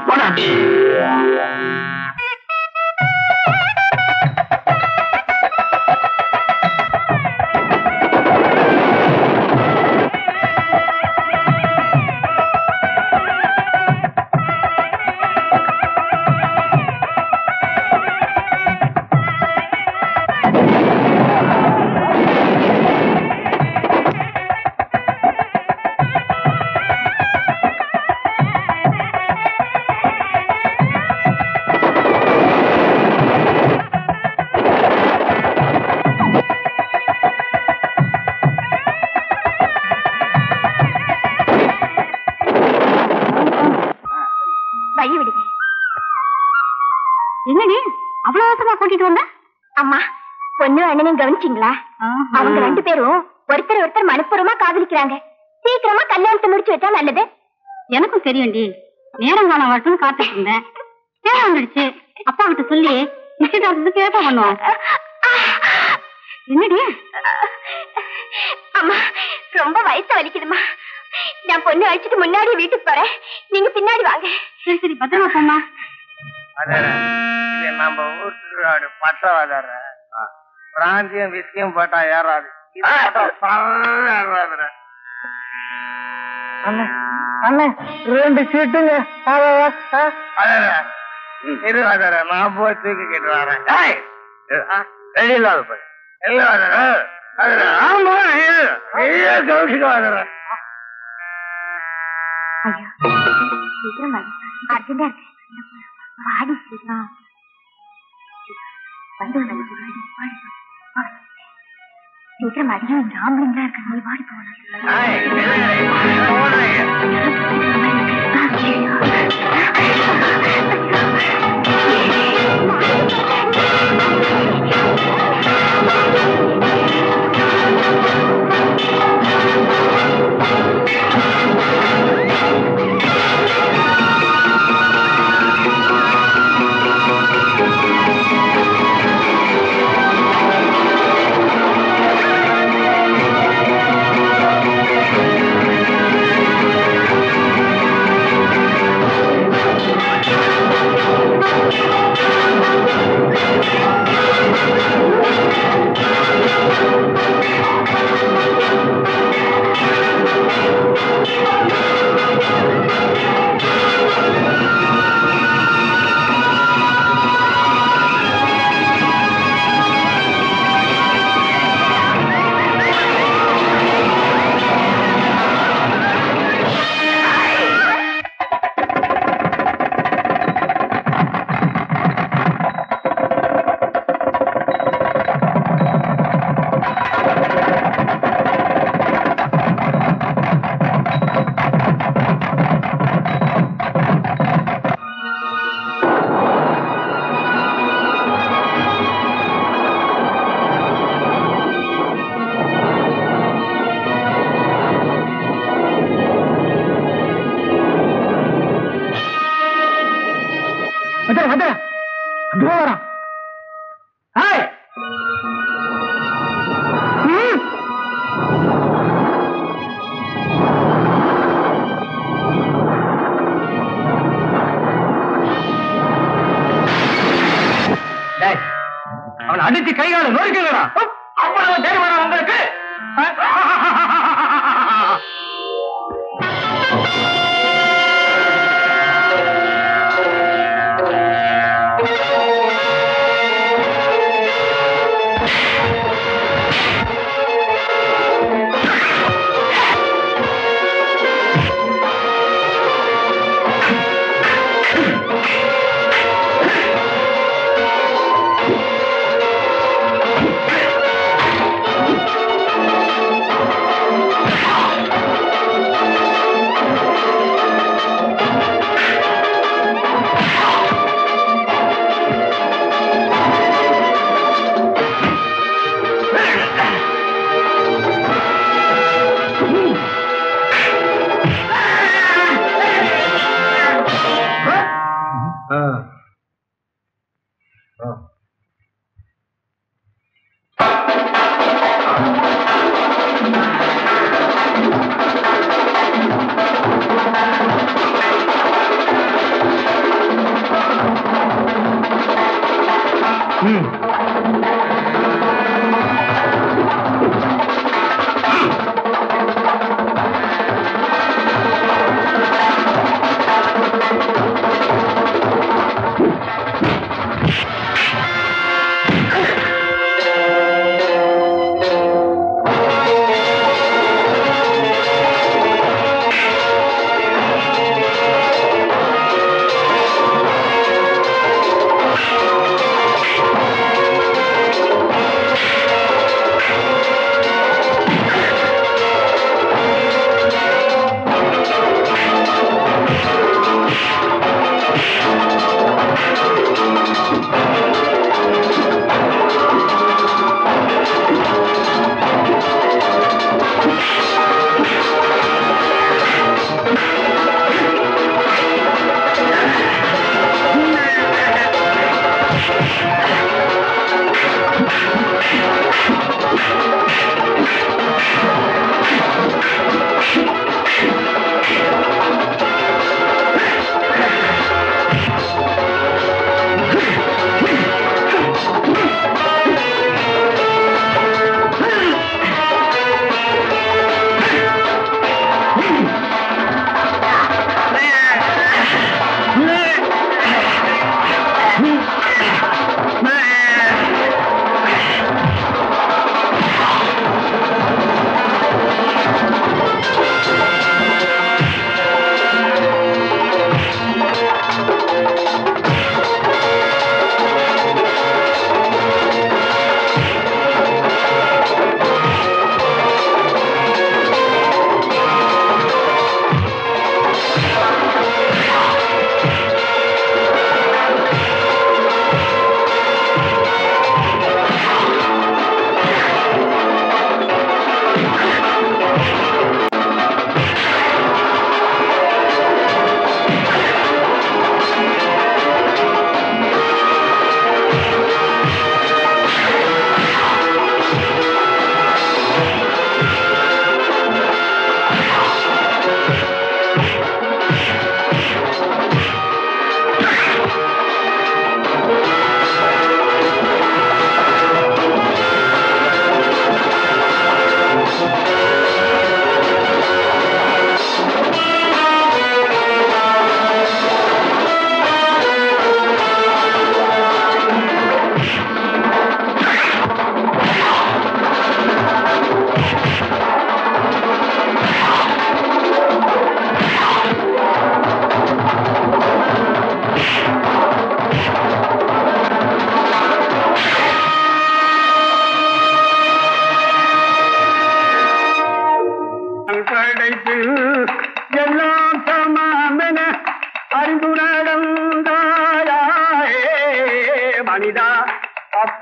போடா. வழி விடுங்க. என்னடி அவ்வளவு அவசரமா கூட்டிட்டு வந்த? அம்மா, பொண்ணு அண்ணனையும் கவனிச்சிங்களா? அவங்க 2 பேரும் ஒருத்தர் மனப்பூர்வமா காதலிக்கிறாங்க. சீக்கிரமா கல்யாணத்தை முடிச்சு வச்சா நல்லது. எனக்கும் தெரியும்டி. நேரம் காலம் வரட்டும் காத்துட்டு இருந்தேன். நேரம் வந்துடுச்சு. அப்பா கிட்ட சொல்லி நிச்சயதார்த்தத்துக்கு ஏற்பாடு பண்ணுவோம். என்னடி? அம்மா, ரொம்ப வயசு வலிக்குதுமா. நான் பொண்ணு அழைச்சிட்டு முன்னாடி வீட்டுக்கு போறேன். நீங்க பின்னாடி வாங்க. சரி சரி, பத்திரமா போமா. நம்ம ஊர் பட்டவாதார பிராந்தியம் விஷயம் போட்டா ஏறாது. அண்ணன் 2 சீட்டுங்க. நான் போய் தூக்கி கேட்டு வரேன். கௌசிக்க வாங்க. சீக்கிரம் அர்ஜென்டா இருக்கு. வாடி சீக்கிரம் சீக்கிரம் அதிகம் ஆம்பளைங்களா இருக்க. நீ வாடி அவன் அடிச்சு கைகால நோய்க்கிறா. அவ்வளவு தைரியம் வர உங்களுக்கு?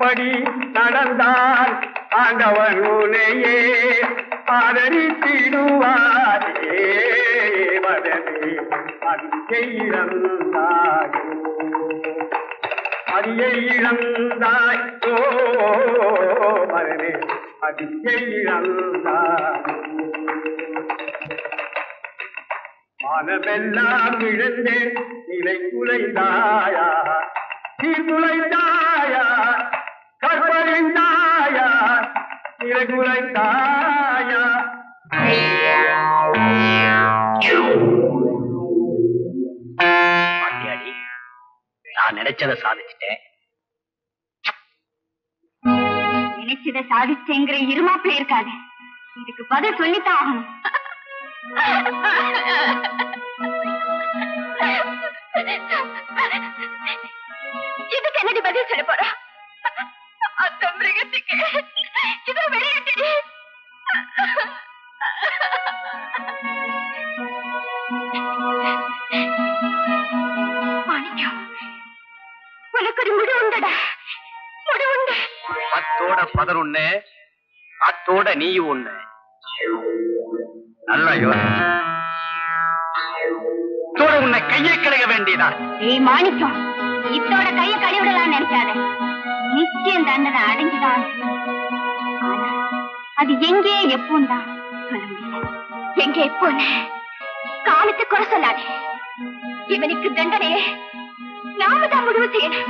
அப்படி நடந்தால் ஆண்டவன் உன்னையே ஆதரித்திடுவாரே மதனே அடியை இழந்தாயோ அடியை இழந்தாயோ மதனே அடியை இழந்தாயோ மனமெல்லாம் இழந்தே நிலை குலைந்தாயா சீர்குலைந்தாயா கற்பழிந்தாயா நிலை குலைந்தாயா பாத்தியாடி, நான் நினைச்சதை சாதிச்சுட்டேன். நினைச்சதை சாதிச்சேங்கிற இருமாப்பில இருக்காது. இதுக்கு பதில் சொல்லித்தான் ஆகணும். இதுக்கு என்னடி பதில் சொல்ல போற? அந்த மிருகத்துக்கு இது வெளியிட்டு உனக்கு ஒரு முடிவு உண்டடா, முடிவு உண்டு. அத்தோட பதர் ஒண்ணு, அத்தோட நீயும் ஒண்ணு. நல்லா யோசி. உன்னை கையை கழுக வேண்டியதான். ஏய் மாணிக்கம், இத்தோட கையை கழுவிடலாம் நினைக்காத. நிச்சயம் தண்டனை அடைஞ்சுதான். ஆனா அது எங்கே எப்போன்னு தான் சொல்ல முடியல. எங்க எப்போன்னு காலத்தை குறை சொல்லாது. இவனுக்கு தண்டனையே நாம தான் முடிவு செய்யணும்.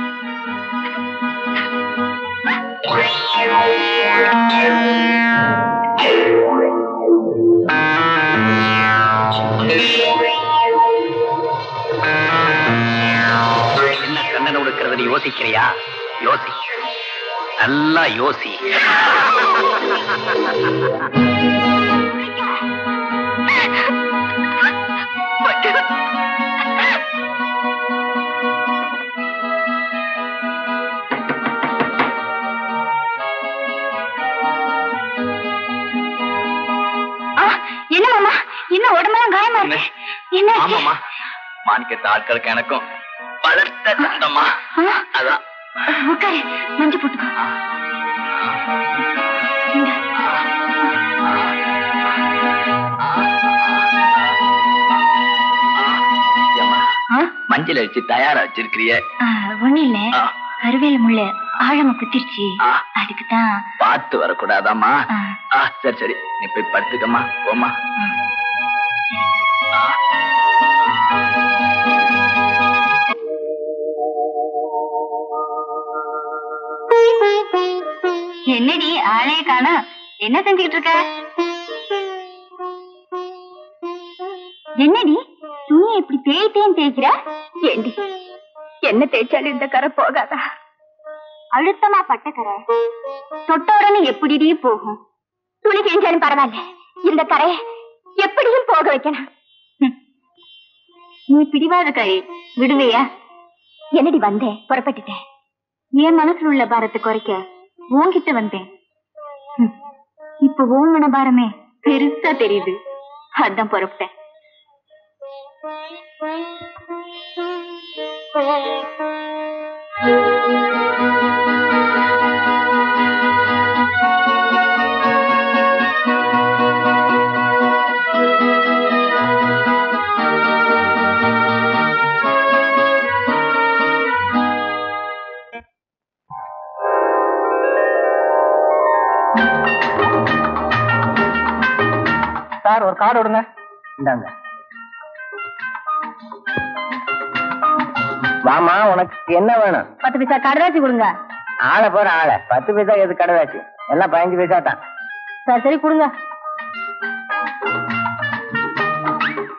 என்ன கண்ணனை உடுக்கிறது யோசிக்கிறியா? யோசி, நல்லா யோசி. என்ன மாமா, என்ன உடம்பெல்லாம் காயமா இருக்கு? என்ன? ஆமாமா, மாணிக்கத்த ஆட்களுக்கு எனக்கும் வளர்த்த சொந்தமா. அதான் உட்காரு, மஞ்சு போட்டுக்கோ. மஞ்சள் அடிச்சு தயாரா வச்சிருக்கிறிய? ஒண்ணு இல்ல, கருவேல முள்ள ஆழமா குத்திருச்சு, அதுக்குதான். பார்த்து வரக்கூடாதாமா? சரி சரி, நீ போய் படுத்துக்கம்மா, போமா. என்னடி ஆளைய காணா? என்ன செஞ்சுக்கிட்டு இருக்க? என்னடி துணியை இப்படி தேய்த்தேன்னு தேய்க்கிற? ஏண்டி என்ன தேய்ச்சாலும் இந்த கரை போகாதா? அழுத்தமா பட்ட கரை தொட்ட உடனே எப்படிடி போகும்? துணி கிழிஞ்சாலும் பரவாயில்ல, இந்த கரையை எப்படியும் போக வைக்கணும். நீ பிடிவாத கை விடுவையா? என்னடி வந்தேன், புறப்பட்டுட்டேன். என் மனசுல உள்ள பாரத்தை குறைக்க உன்கிட்ட வந்தேன். இப்ப உன் மன பாரமே பெருசா தெரியுது, அதான் புறப்பட்டேன். சார், ஒரு கார்டு விடுங்க. இந்தாங்க. வாமா, உனக்கு என்ன வேணும்? 10 பைசா கடதாச்சி கொடுங்க. ஆளை போற ஆளை 10 பைசா எது கடதாச்சு? எல்லாம் 15 பைசா தான். சரி சரி கொடுங்க.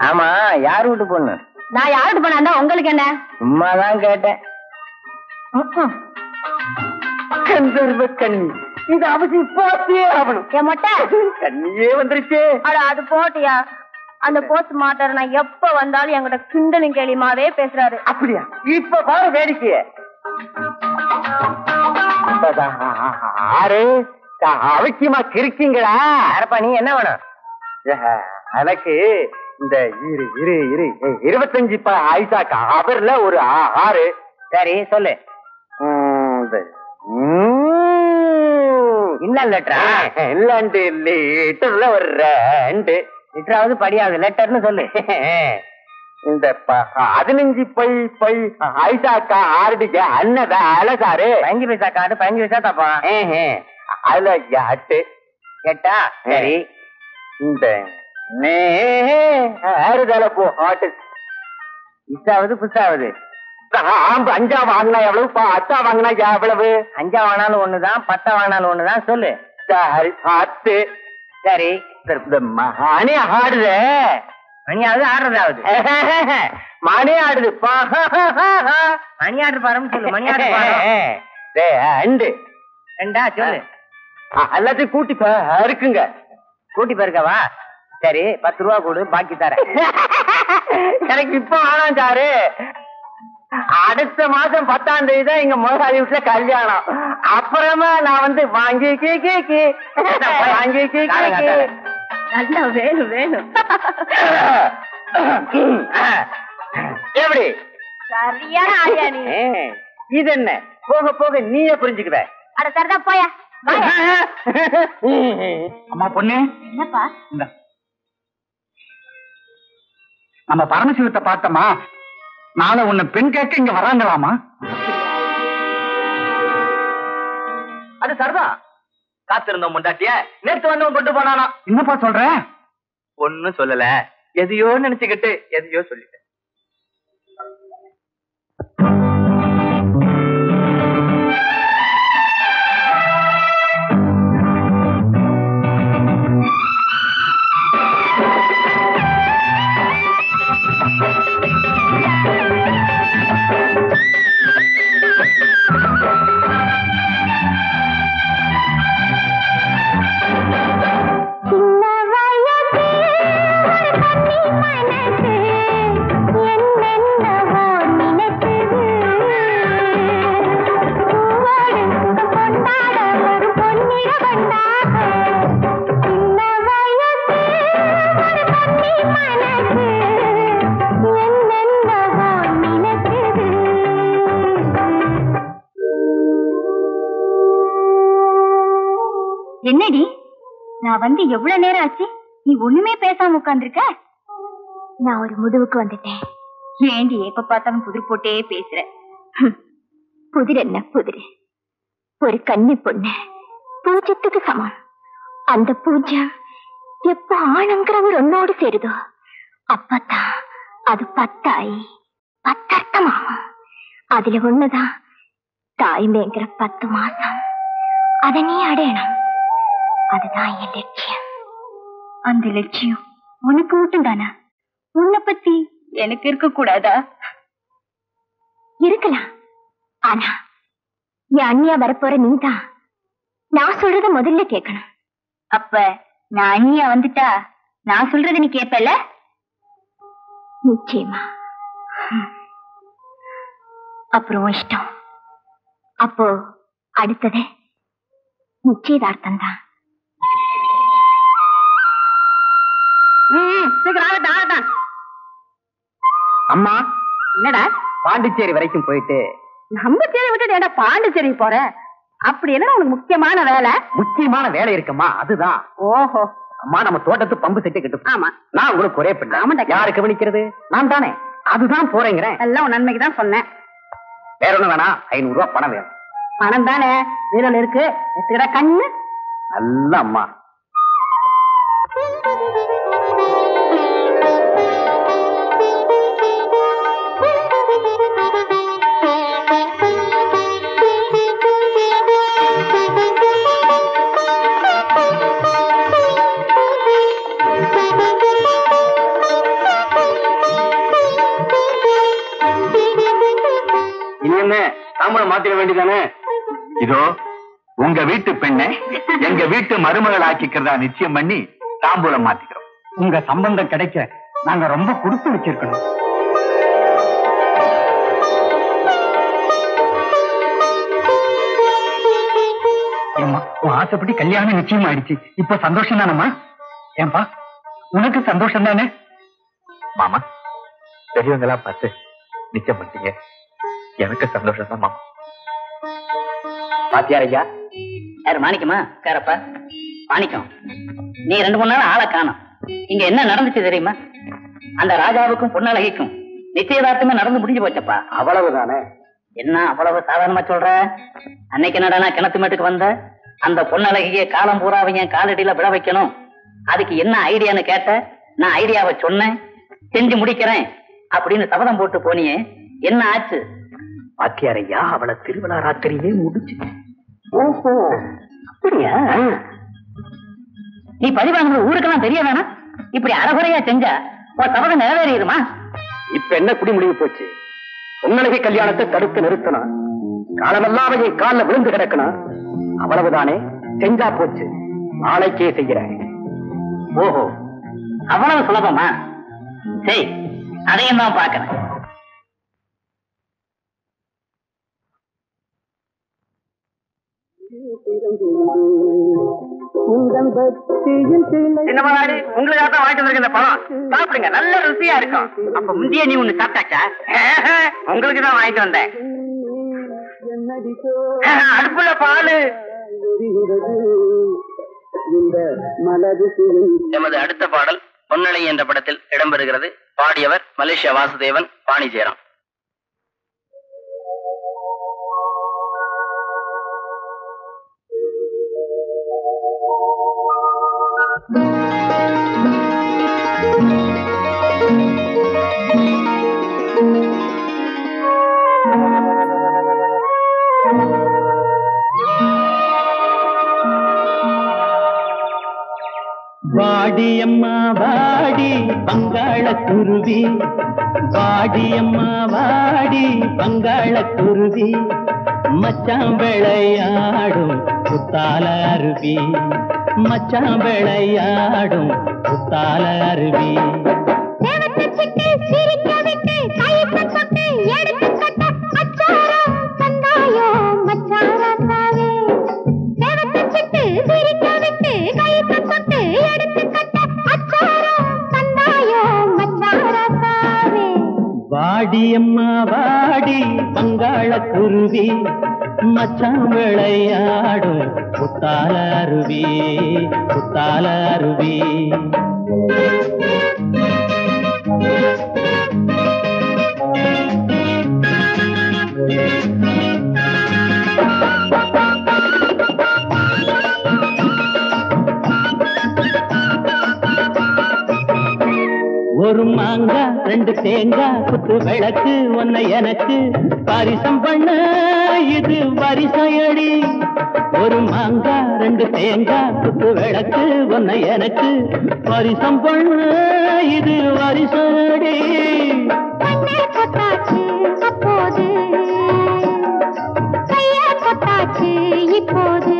ஆமா, யார் வீட்டு பொண்ணு? நான் யாருக்கு பண்ணா உங்களுக்கு என்ன? சும்மாதான் கேட்டேன். கந்தர்வ கண்ணி, இது அவசியம் போட்டே ஆகணும். என் மொட்டை கண்ணியே வந்துருச்சு. அட அது போட்டியா? அந்த போஸ்ட் மாஸ்டர் நான் எப்ப வந்தாலும் என்கிட்ட கிண்டலும் கேலியுமாவே பேசுறாரு. அப்படியா? இப்ப பாரு வேடிக்கைய. ஆறு அவசியமா கிருக்கீங்களா? அரப்பா, நீ என்ன வேணும்? எனக்கு இந்த 25 பைசா அவர்ல ஒரு 6. சரி சொல்லு. இன்னும் லெட்டரா? இல்லாண்டு லிட்டர்ல ஒரு 2 லிட்டராவது படியாது, லெட்டர்னு சொல்லு. இந்த 15 பை ஐசாக்கா ஆர்டிக்க அன்னதா அழகாரு 5 பைசா காடு 5 பைசா தப்பா. அதுல 8 சரி. இந்த ஆறுதல போ ஆட்டு இசாவது புதுசாவது 5 வாங்கினா எவ்வளவு, 10 வாங்கினா எவ்வளவு? 5 வாங்கினாலும் ஒண்ணுதான், 10 வாங்கினாலும் ஒண்ணுதான், சொல்லு. சரி 10. சரி மணி ஆடுது, மணியாவது ஆடுறதாவது மணி ஆடுது, மணி ஆடு பாருன்னு சொல்லு. மணி ஆடு பாரு 2 சொல்லு. எல்லாத்தையும் கூட்டி இருக்குங்க. கூட்டி பெருக்கவா? சரி 10 ரூபா கொடு, பாக்கி தரேன். எனக்கு இப்ப ஆனாம் சாரு. அடுத்த மாசம் 10ஆம் தேதி தான் எங்க முதலாளி வீட்டுல கல்யாணம். அப்புறமா நான் வந்து வாங்கி நல்லா வேணும் வேணும். எப்படி சரியான ஆளியா நீ. இது என்ன போக போக நீயே புரிஞ்சுக்குவ. அட சரிதா போயா. அம்மா பொண்ணு, என்னப்பா? நம்ம பரமசிவத்தை பார்த்தோமா, நாளை உன்னை பெண் கேட்க இங்க வராங்களாமா? அது சரிதான். காத்திருந்தோம் முண்டாட்டிய நேற்று வந்தவன் கொண்டு போனானா? என்னப்பா சொல்ற? ஒன்னும் சொல்லல, எதையோ நினைச்சுக்கிட்டு எதையோ சொல்லிட்டேன். என்னடி நான் வந்து எவ்வளவு நேரம் ஆச்சு, நீ ஒண்ணுமே பேசாம உட்கார்ந்துருக்க? நான் ஒரு முடிவுக்கு வந்துட்டேன். ஏண்டி எப்ப பார்த்தாலும் புதிர் போட்டே பேசுற? புதிர் என்ன புதிர்? ஒரு கன்னி பொண்ணு பூஜ்யத்துக்கு சமம். அந்த பூஜ்யம் எப்ப ஆணுங்கிறவர் ஒன்னோடு சேருதோ அப்பதான் அது 10 ஆயி 10 அர்த்தமாகும். அதுல ஒண்ணுதான் தாய்மைங்கிற 10 மாசம். அதை நீ அடையணும். அதுதான் என் லட்சியம். அந்த லட்சியம் உனக்கு மட்டும் தானா? உன்னை பத்தி எனக்கு இருக்க கூடாதா? இருக்கலாம். ஆனா என் அண்ணியா வரப்போற நீதான் நான் சொல்றத முதல்ல கேட்கணும். அப்ப நான் அண்ணியா வந்துட்டா நான் சொல்றத நீ கேட்பல? நிச்சயமா. அப்புறம் இஷ்டம். அப்போ அடுத்தது நிச்சயதார்த்தம் தான். அம்மா என்னடா பாண்டிச்சேரி வரைக்கும் போயிட்டு நம்ம சேரி விட்டுட்டு ஏடா பாண்டிச்சேரி போற? அப்படி என்ன உனக்கு முக்கியமான வேலை? முக்கியமான வேலை இருக்குமா? அதுதான். ஓஹோ. அம்மா நம்ம தோட்டத்து பம்பு செட்டு கிட்டு. ஆமா. நான் உங்களுக்கு ஒரே பெண்ணு. ஆமாண்டா. யாரு கவனிக்கிறது? நான் தானே. அதுதான் போறேங்கிறேன். எல்லாம் உன் நன்மைக்கு தான் சொன்னேன். வேற ஒண்ணும் வேணா, 500 ரூபாய் பணம் வேணும். பணம் தானே வீரல் இருக்கு, எடுத்துக்கிற கண்ணு. நல்ல அம்மா. தாம்பரம் மாத்திர வேண்டியதானே? இதோ உங்க வீட்டு பெண்ணை எங்க வீட்டு மருமகள் ஆக்கிக்கிறதா நிச்சயம் பண்ணி தாம்பூலம் மாத்திக்கிறோம். உங்க சம்பந்தம் கிடைக்க நாங்க ரொம்ப கொடுத்து வச்சிருக்கணும். உன் ஆசைப்படி கல்யாணம் நிச்சயம் ஆயிடுச்சு. இப்ப சந்தோஷம் தானம்மா? ஏன்பா உனக்கு சந்தோஷம் தானே? மாமா பெரியவங்களா பார்த்து நிச்சயம் பண்ணிட்டீங்க. எனக்கு சந்தோஷம் தான் மாமா. பாத்தியாரையா, யாரு மாணிக்கமா? கேரப்பா மாணிக்கம், நீ 2-3 நாள் ஆளை காணோம். இங்க என்ன நடந்துச்சு தெரியுமா? அந்த ராஜாவுக்கும் பொன்னழகிக்கும் நிச்சயதார்த்தமே நடந்து முடிஞ்சு போச்சப்பா. அவ்வளவுதானே? என்ன அவ்வளவு சாதாரணமா சொல்ற? அன்னைக்கு என்னடா கிணத்து மேட்டுக்கு வந்த அந்த பொன்னழகிய காலம் பூராவை என் காலடியில விழ வைக்கணும், அதுக்கு என்ன ஐடியான்னு கேட்ட. நான் ஐடியாவை சொன்னேன், செஞ்சு முடிக்கிறேன் அப்படின்னு சபதம் போட்டு போனியே, என்ன ஆச்சு? பாக்கியாரையா அவளை திருவிழா ராத்திரியே முடிச்சு. ஓஹோ, அப்படியா? நீ பழி வாங்குறது ஊருக்கெல்லாம் தெரிய வேணாம். இப்படி அறகுறையா செஞ்சா உன் சபதம் நிறைவேறிடுமா? இப்ப என்ன குடி முடிவு போச்சு? பொன்னழகி கல்யாணத்தை தடுத்து நிறுத்தணும், காலமெல்லாம் என் காலில் விழுந்து கிடக்கணும், அவ்வளவுதானே? செஞ்சா போச்சு, நாளைக்கே செய்கிறேன். ஓஹோ, அவ்வளவு சுலபமா? சரி, அதையும் தான் பார்க்கிறேன். சின்னமனாடி, உங்களுக்காக தான் வாங்கிட்டு வந்திருக்க இந்த பழம். சாப்பிடுங்க, நல்ல ருசியா இருக்கும். அப்ப முந்தைய நீ ஒண்ணு சாப்பிட்டாச்சா? உங்களுக்கு தான் வாங்கிட்டு வந்தேன். அடுப்புல பாலு. எமது அடுத்த பாடல் பொன்னழகி என்ற படத்தில் இடம்பெறுகிறது. பாடியவர் மலேசியா வாசுதேவன், பாணி ஜெயராம். வாடியம்மா வாடி பங்காள குருவி, வாடியம்மா வாடி பங்காள குருவி, மச்சான் விளையாடும் புத்தால அருவி, மச்சான் விளையாடும் புத்தால அருவி. வாடியம்மா வாடி பங்காள குருவி, மச்சான் விளையாடும் புத்தால அருவி, புத்தால அருவி. ஒரு மாங்காய் 2 தேங்காய் குத்து விளக்கு ஒன்ன எனக்கு பரிசம் பண்ண இது வரிசையடி. ஒரு மாங்காய் 2 தேங்காய் குத்து விளக்கு ஒன்ன எனக்கு பரிசம் பண்ண இது வரிசையடி. அப்போது கைய கொட்டாச்சு இப்போது,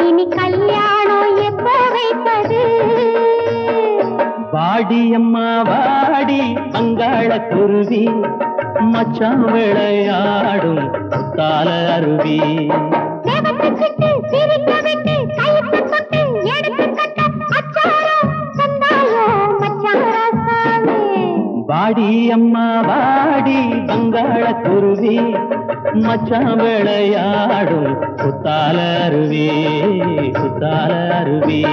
இனி கல்யாணம் எப்போ வைப்பது? வாடியம்மா வாடி பங்காள குருவி, மச்சான் விளையாடும் புத்தால அருவி. வாடியம்மா வாடி பங்காள குருவி, மச்சான் விளையாடும் புத்தால அருவி, புத்தால அருவி.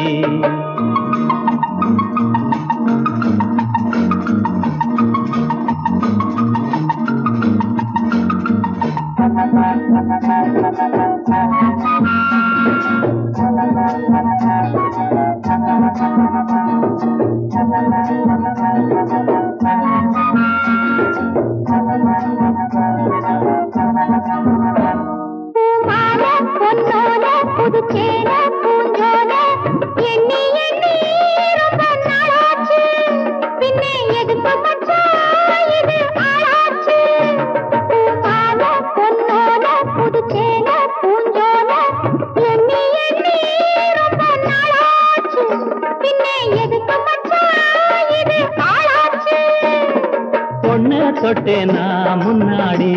தொட்டேனா முன்னாடி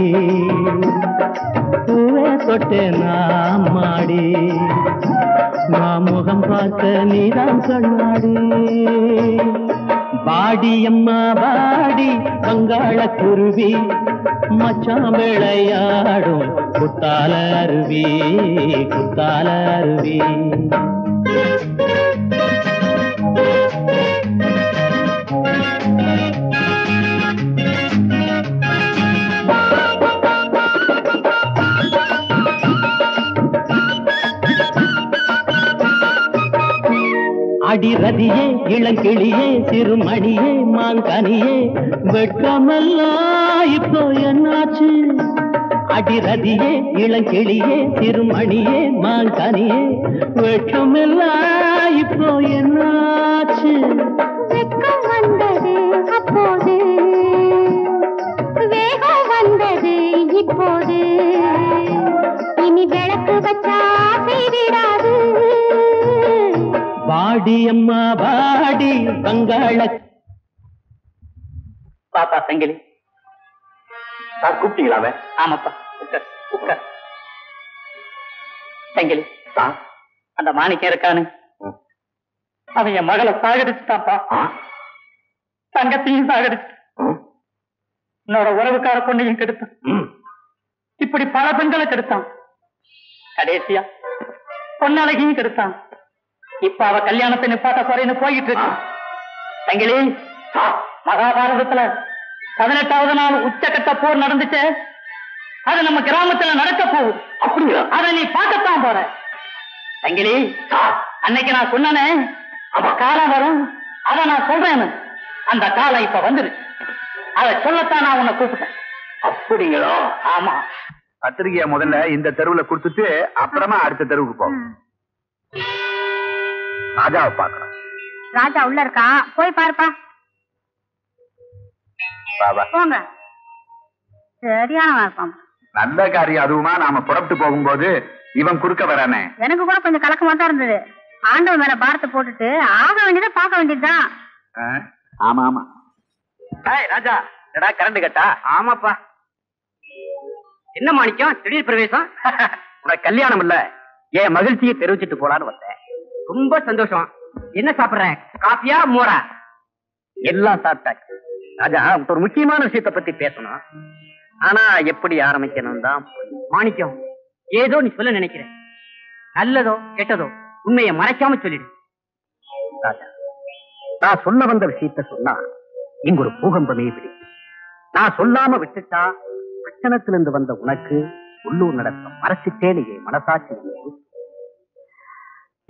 பூவே தொட்டேனா மாடி, நான் முகம் பார்த்த நீதான் கண்ணாடி. வாடியம்மா வாடி வங்காள குருவி மச்சான் விளையாடும் குத்தால அருவி குத்தால அருவி. அடிரதியே இளங்கிளியே சிறுமணியே மாங்கனியே வெட்கமெல்லாம் இப்போ என்னாச்சு? அடிரதியே இளங்கிளியே சிறுமணியே மாங்கனியே வெட்கமெல்லாம் இப்போ என்னாச்சு? வெட்கம் வந்தது அப்போது, வேகம் வந்தது இப்போது, இனி விளக்கு வச்சா செய்திடாது. வாடி அம்மா வாடி வங்காள. பாப்பா சங்கிலி. கூப்பிட்டீங்களாவே? ஆமாப்பா, உட்கார் உட்கார். சங்கிலி, அந்த மாணிக்கம் இருக்கானு, அவன் என் மகளை சாகடிச்சுட்டாப்பா. தங்கத்தையும் சாகடிச்சு, என்னோட உறவுக்கார பொண்ணையும் கெடுத்தான். இப்படி பல பெண்களை கெடுத்தான். கடைசியா பொன்னழகையும் கெடுத்தான். இப்ப அவ கல்யாணத்தை நிப்பாட்ட குறைன்னு போயிட்டு இருக்கு. தங்கிலி, மகாபாரதத்துல 18வது நாள் உச்சக்கட்ட போர் நடந்துச்சு. அது நம்ம கிராமத்துல நடக்க போகுது. அப்படியா? அதை நீ பார்க்கத்தான் போற. தங்கிலி, அன்னைக்கு நான் சொன்னனே காலம் வரும், அதை நான் சொல்றேன்னு. அந்த காலம் இப்ப வந்துருச்சு. அதை சொல்லத்தான் நான் உன்னை கூப்பிட்டேன். அப்படிங்களோ? ஆமா. பத்திரிகைய முதல்ல இந்த தெருவுல கொடுத்துட்டு அப்புறமா அடுத்த தெருவுக்கு போகும். ராஜாவை பார்க்கணும். ராஜா உள்ள இருக்கா, போய் பாருப்பா. போங்க. சரியான இருப்பான். நல்ல காரியம் அதுவுமா. நாம புறப்பட்டு போகும்போது இவன் குறுக்க வரானே. எனக்கு கூட கொஞ்சம் கலக்கமா தான் இருந்தது. ஆண்டவன் மேல பாரத்தை போட்டுட்டு ஆக வேண்டியதை பார்க்க வேண்டியதுதான். ஆமா ஆமா. ராஜா, எடா கரண்ட் கட்டா? ஆமாப்பா. என்ன மாணிக்கம் திடீர் பிரவேசம்? உனக்கு கல்யாணம் இல்ல, என் மகிழ்ச்சியை தெரிவிச்சிட்டு போலான்னு வந்தேன். ரொம்ப சந்தோஷம். என்ன சாப்பிடுறேன், காஃபியா மோரா? எல்லாம் சாப்பிட்டாச்சு. ராஜா, ஒரு முக்கியமான விஷயத்தை பத்தி பேசணும். ஆனா எப்படி ஆரம்பிக்கணும் தான். மாணிக்கம், ஏதோ நீ சொல்ல நினைக்கிறேன். நல்லதோ கெட்டதோ உண்மையை மறைக்காம சொல்லிடு. ராஜா, நான் சொல்ல வந்த விஷயத்த சொன்னா இங்க ஒரு பூகம்பமே விடு. நான் சொல்லாம விட்டுட்டா பட்டணத்திலிருந்து வந்த உனக்கு உள்ளூர் நடத்த மறைச்சிட்டேனையே மனசாட்சி.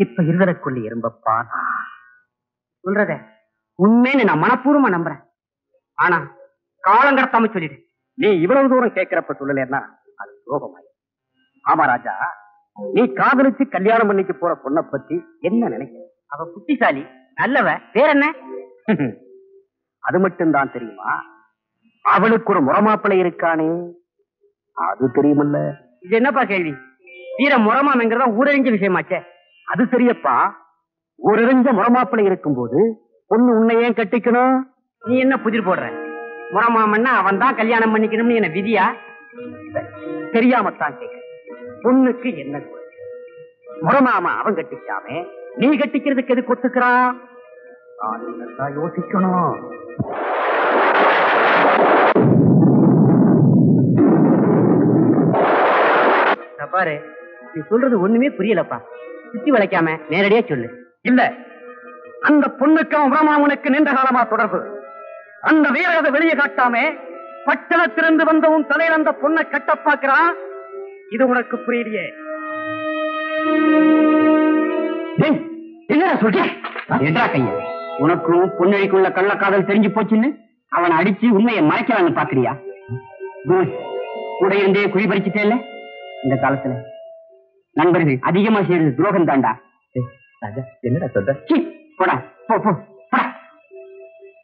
இப்ப இருதரக்குள்ளி எறும்பப்பா சொல்றத உண்மைன்னு நான் மனப்பூர்வமா நம்புறேன். ஆனா காலம் கடத்தாம சொல்லிடு. நீ இவ்வளவு தூரம் கேட்கிறப்ப சொல்லலன்னா அது துரோகமாய். ஆமா ராஜா, நீ காதலிச்சு கல்யாணம் பண்ணிக்க போற பொண்ணை பத்தி என்ன நினைக்கிற? அவ புத்திசாலி, நல்லவ, வேற என்ன? அது மட்டும்தான் தெரியுமா? அவளுக்கு ஒரு முறமாப்பிள்ளை இருக்கானே, அது தெரியுமில்ல? இது என்னப்பா கேள்வி? வீர முறமாமைங்கிறதா ஊரறிஞ்ச விஷயமாச்சே. அது சரியப்பா, ஊரறிஞ்ச முறமாப்பிள்ளை இருக்கும் போது பொண்ணு உன்னை ஏன் கட்டிக்கணும்? நீ என்ன புதிர் போடுற? முறமாமன்னா அவன் தான் கல்யாணம் பண்ணிக்கணும்னு என்ன விதியா? தெரியாமத்தான் கேட்க. பொண்ணுக்கு என்ன குறை? முறமாமா அவன் கட்டிக்காமே நீ கட்டிக்கிறதுக்கு எது கொத்துக்கிறான்? யோசிக்கணும். பாரு, நீ சொல்றது ஒண்ணுமே புரியலப்பா. சுத்தி வளைக்காம நேரடியா சொல்லு. இல்ல, அந்த பொண்ணுக்கும் உரமாமனுக்கு நீண்ட காலமா தொடர்பு. அந்த வீரத்தை வெளியே காட்டாம பட்டணத்திலிருந்து வந்த உன் தலையில் அந்த பொண்ணை கட்ட பாக்குறான். இது உனக்கு புரியலையே. என்ன சொல்றேன்? எடா கைய, உனக்கும் பொண்ணழிக்குள்ள கள்ளக்காதல் தெரிஞ்சு போச்சுன்னு அவனை அடிச்சு உண்மையை மறைக்கலான்னு பாக்குறியா? கூட இருந்தே குழி பறிச்சுட்டே இல்ல. இந்த காலத்துல நண்பர்கள் அதிகமா செய்யறது துரோகம் தாண்டா. ராஜா, என்னடா சொல்ற? போடா, போ போ.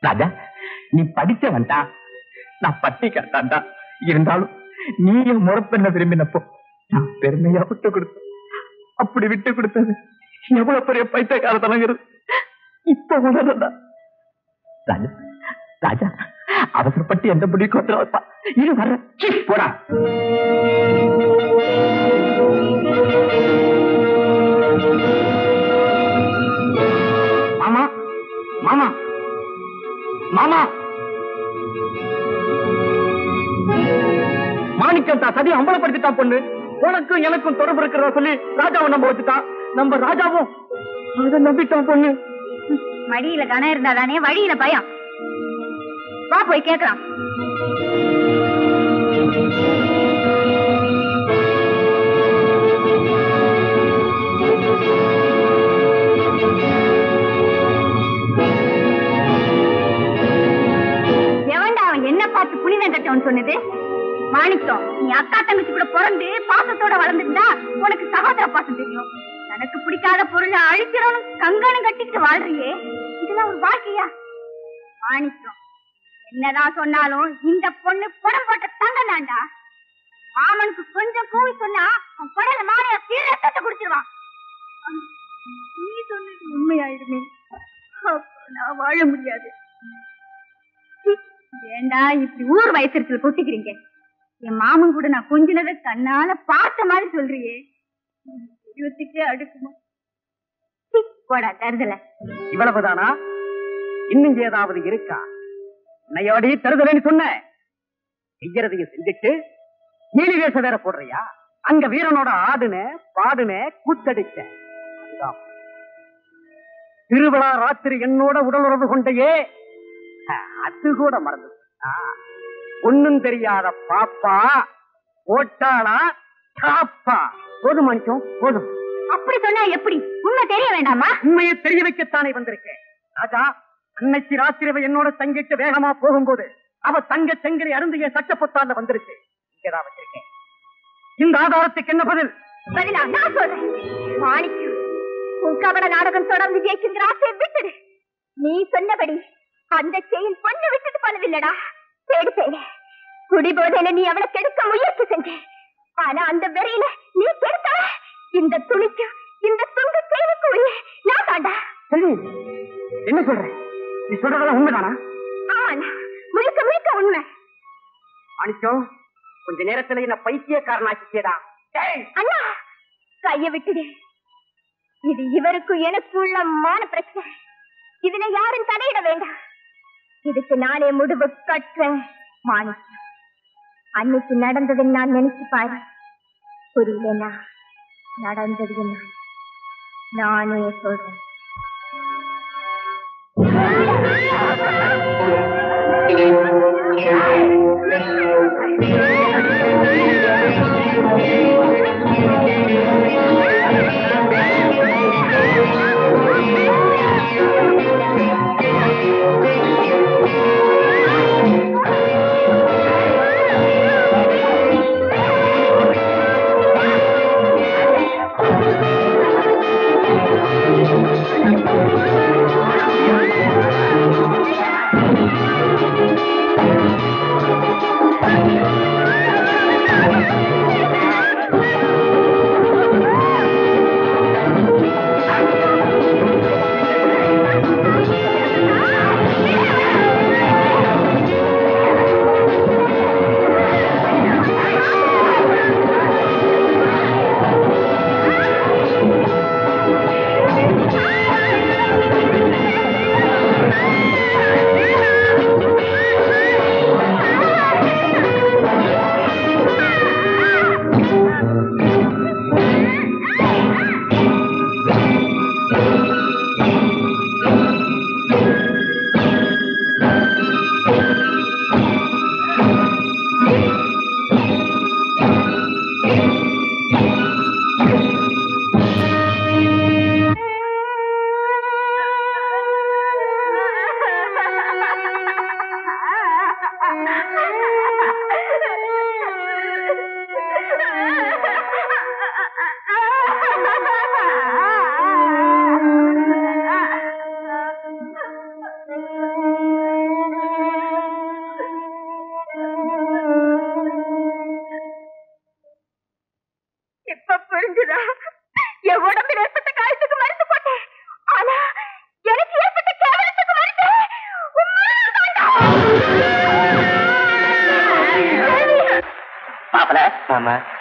ராஜா, நீ படிச்சவன் தான், நான் பட்டி கட்டான்டா. இருந்தாலும் நீயும் முறப்பெண்ண விரும்பினப்போ நான் பெருமையா விட்டு கொடுத்தேன். அப்படி விட்டு கொடுத்தது எவ்வளவு பெரிய பைத்தியக்காரத்தனங்கிறது இப்ப உணர்றா. ராஜா, ராஜா, அவசரப்பட்டு எந்த முடிவுக்கு வந்துடுவா. இது வர போடா. மாமா, மாமா, மாமா மாணிக்கம் தான் சதி அம்பலப்படுத்திட்டான் பொண்ணு. உனக்கும் எனக்கும் தொடர்பு இருக்கிறதா சொல்லி ராஜாவை நம்ப வச்சுட்டான். நம்ம ராஜாவும் அதை நம்பிட்டான் பொண்ணு. மடியில கணம் இருந்தாதானே வழியில பயம். வா போய் கேட்கலாம். எவன்டா அவன் என்ன பார்த்து புனிதம் கட்டவன் சொன்னது? மாணிக்கம், நீ அக்கா தங்கச்சி கூட பிறந்து பாசத்தோட வளர்ந்துட்டா உனக்கு சகோதர பாசம் தெரியும். எனக்கு பிடிக்காத பொருளை அழிக்கிறவனும் கங்கணம் கட்டிட்டு வாழ்றியே, இதெல்லாம் ஒரு வாழ்க்கையா? மாணிக்கம், என்னதான் சொன்னாலும் இந்த பொண்ணு படம் போட்ட தங்கம் தாண்டா. மாமனுக்கு கொஞ்சம் கூவி சொன்னா அவன் படல மாலையா தீரத்தை குடிச்சிருவான். நீ சொன்னது உண்மையாயிடுமே, நான் வாழ முடியாது. ஏண்டா இப்படி ஊர் வயசுல கொட்டிக்கிறீங்க? என் மாமன் கூட நான் கொஞ்சினதை கண்ணால பார்த்த மாதிரி சொல்றியே, இருபத்துக்கே அடுக்குமா? போடா தருதல. இவ்வளவுதானா? இன்னும் ஏதாவது இருக்கா? உன்னையோடி தருதலைன்னு சொன்ன செய்யறதையும் செஞ்சுட்டு நீலி வேஷ வேற போடுறியா? அங்க வீரனோட ஆடுன பாடுன கூத்தடிச்ச திருவிழா ராத்திரி என்னோட உடல் உறவு கொண்டையே, அது கூட மறந்து ஒன்னும் தெரியாத பாப்பா ஓட்டாளா சாப்பா. போதும் மனுஷம் போதும். அப்படி சொன்னா எப்படி? உண்மை தெரிய வேண்டாமா? உண்மையை தெரிய வைக்கத்தானே வந்திருக்கேன் ராஜா. அன்னைக்கு ராத்திரி என்னோட தங்கிட்டு வேகமா போகும்போது அவ தங்க செங்கலை அருந்திய சட்டப்பொத்தால வந்துருச்சு. இங்கதான் வச்சிருக்கேன். இந்த ஆதாரத்துக்கு என்ன பதில்? பதிலா நான் சொல்றேன். மாணிக்கம், உன் கபட நாடகம் தொடர்ந்து ஜெயிக்கின்ற ஆசையை விட்டுடு. நீ சொன்னபடி அந்த செயல் பொண்ணு விட்டுட்டு பலவில்லடா. தேடு செய்ய குடிபோதையில நீ அவளை கெடுக்க முயற்சி செஞ்ச. ஆனா அந்த வெறையில நீ கெடுத்த இந்த துணிக்கு இந்த துண்டு செய்திக்கு நான் தாண்டா. என்ன சொல்ற? நீ சொல்றதெல்லாம் உண்மைதானா? ஆமாண்ணா, முழுக்க முழுக்க உண்மை. மாணிக்கம், கொஞ்ச நேரத்துல என்ன பைத்தியக்காரனாக்கிட்டேடா. அண்ணா கைய விட்டுடு. இது இவருக்கும் எனக்குள்ள மான பிரச்சனை. இதுல யாரும் தலையிட வேண்டாம். இதுக்கு நானே முடிவு கட்டுறேன். மாணிக்கம், அன்னைக்கு நடந்ததை நான் நினைச்சு பாரு. புரியலனா நடந்தது என்ன நானே சொல்றேன்.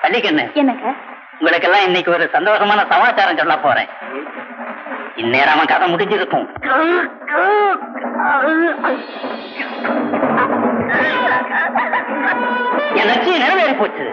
பள்ளிக்கண்ணு, உங்களுக்கு எல்லாம் இன்னைக்கு ஒரு சந்தோஷமான சமாச்சாரம் சொல்ல போறேன். இந்நேரம் அவன் கதை முடிஞ்சிருக்கும். என் லட்சியம் நிறைவேறி போச்சு.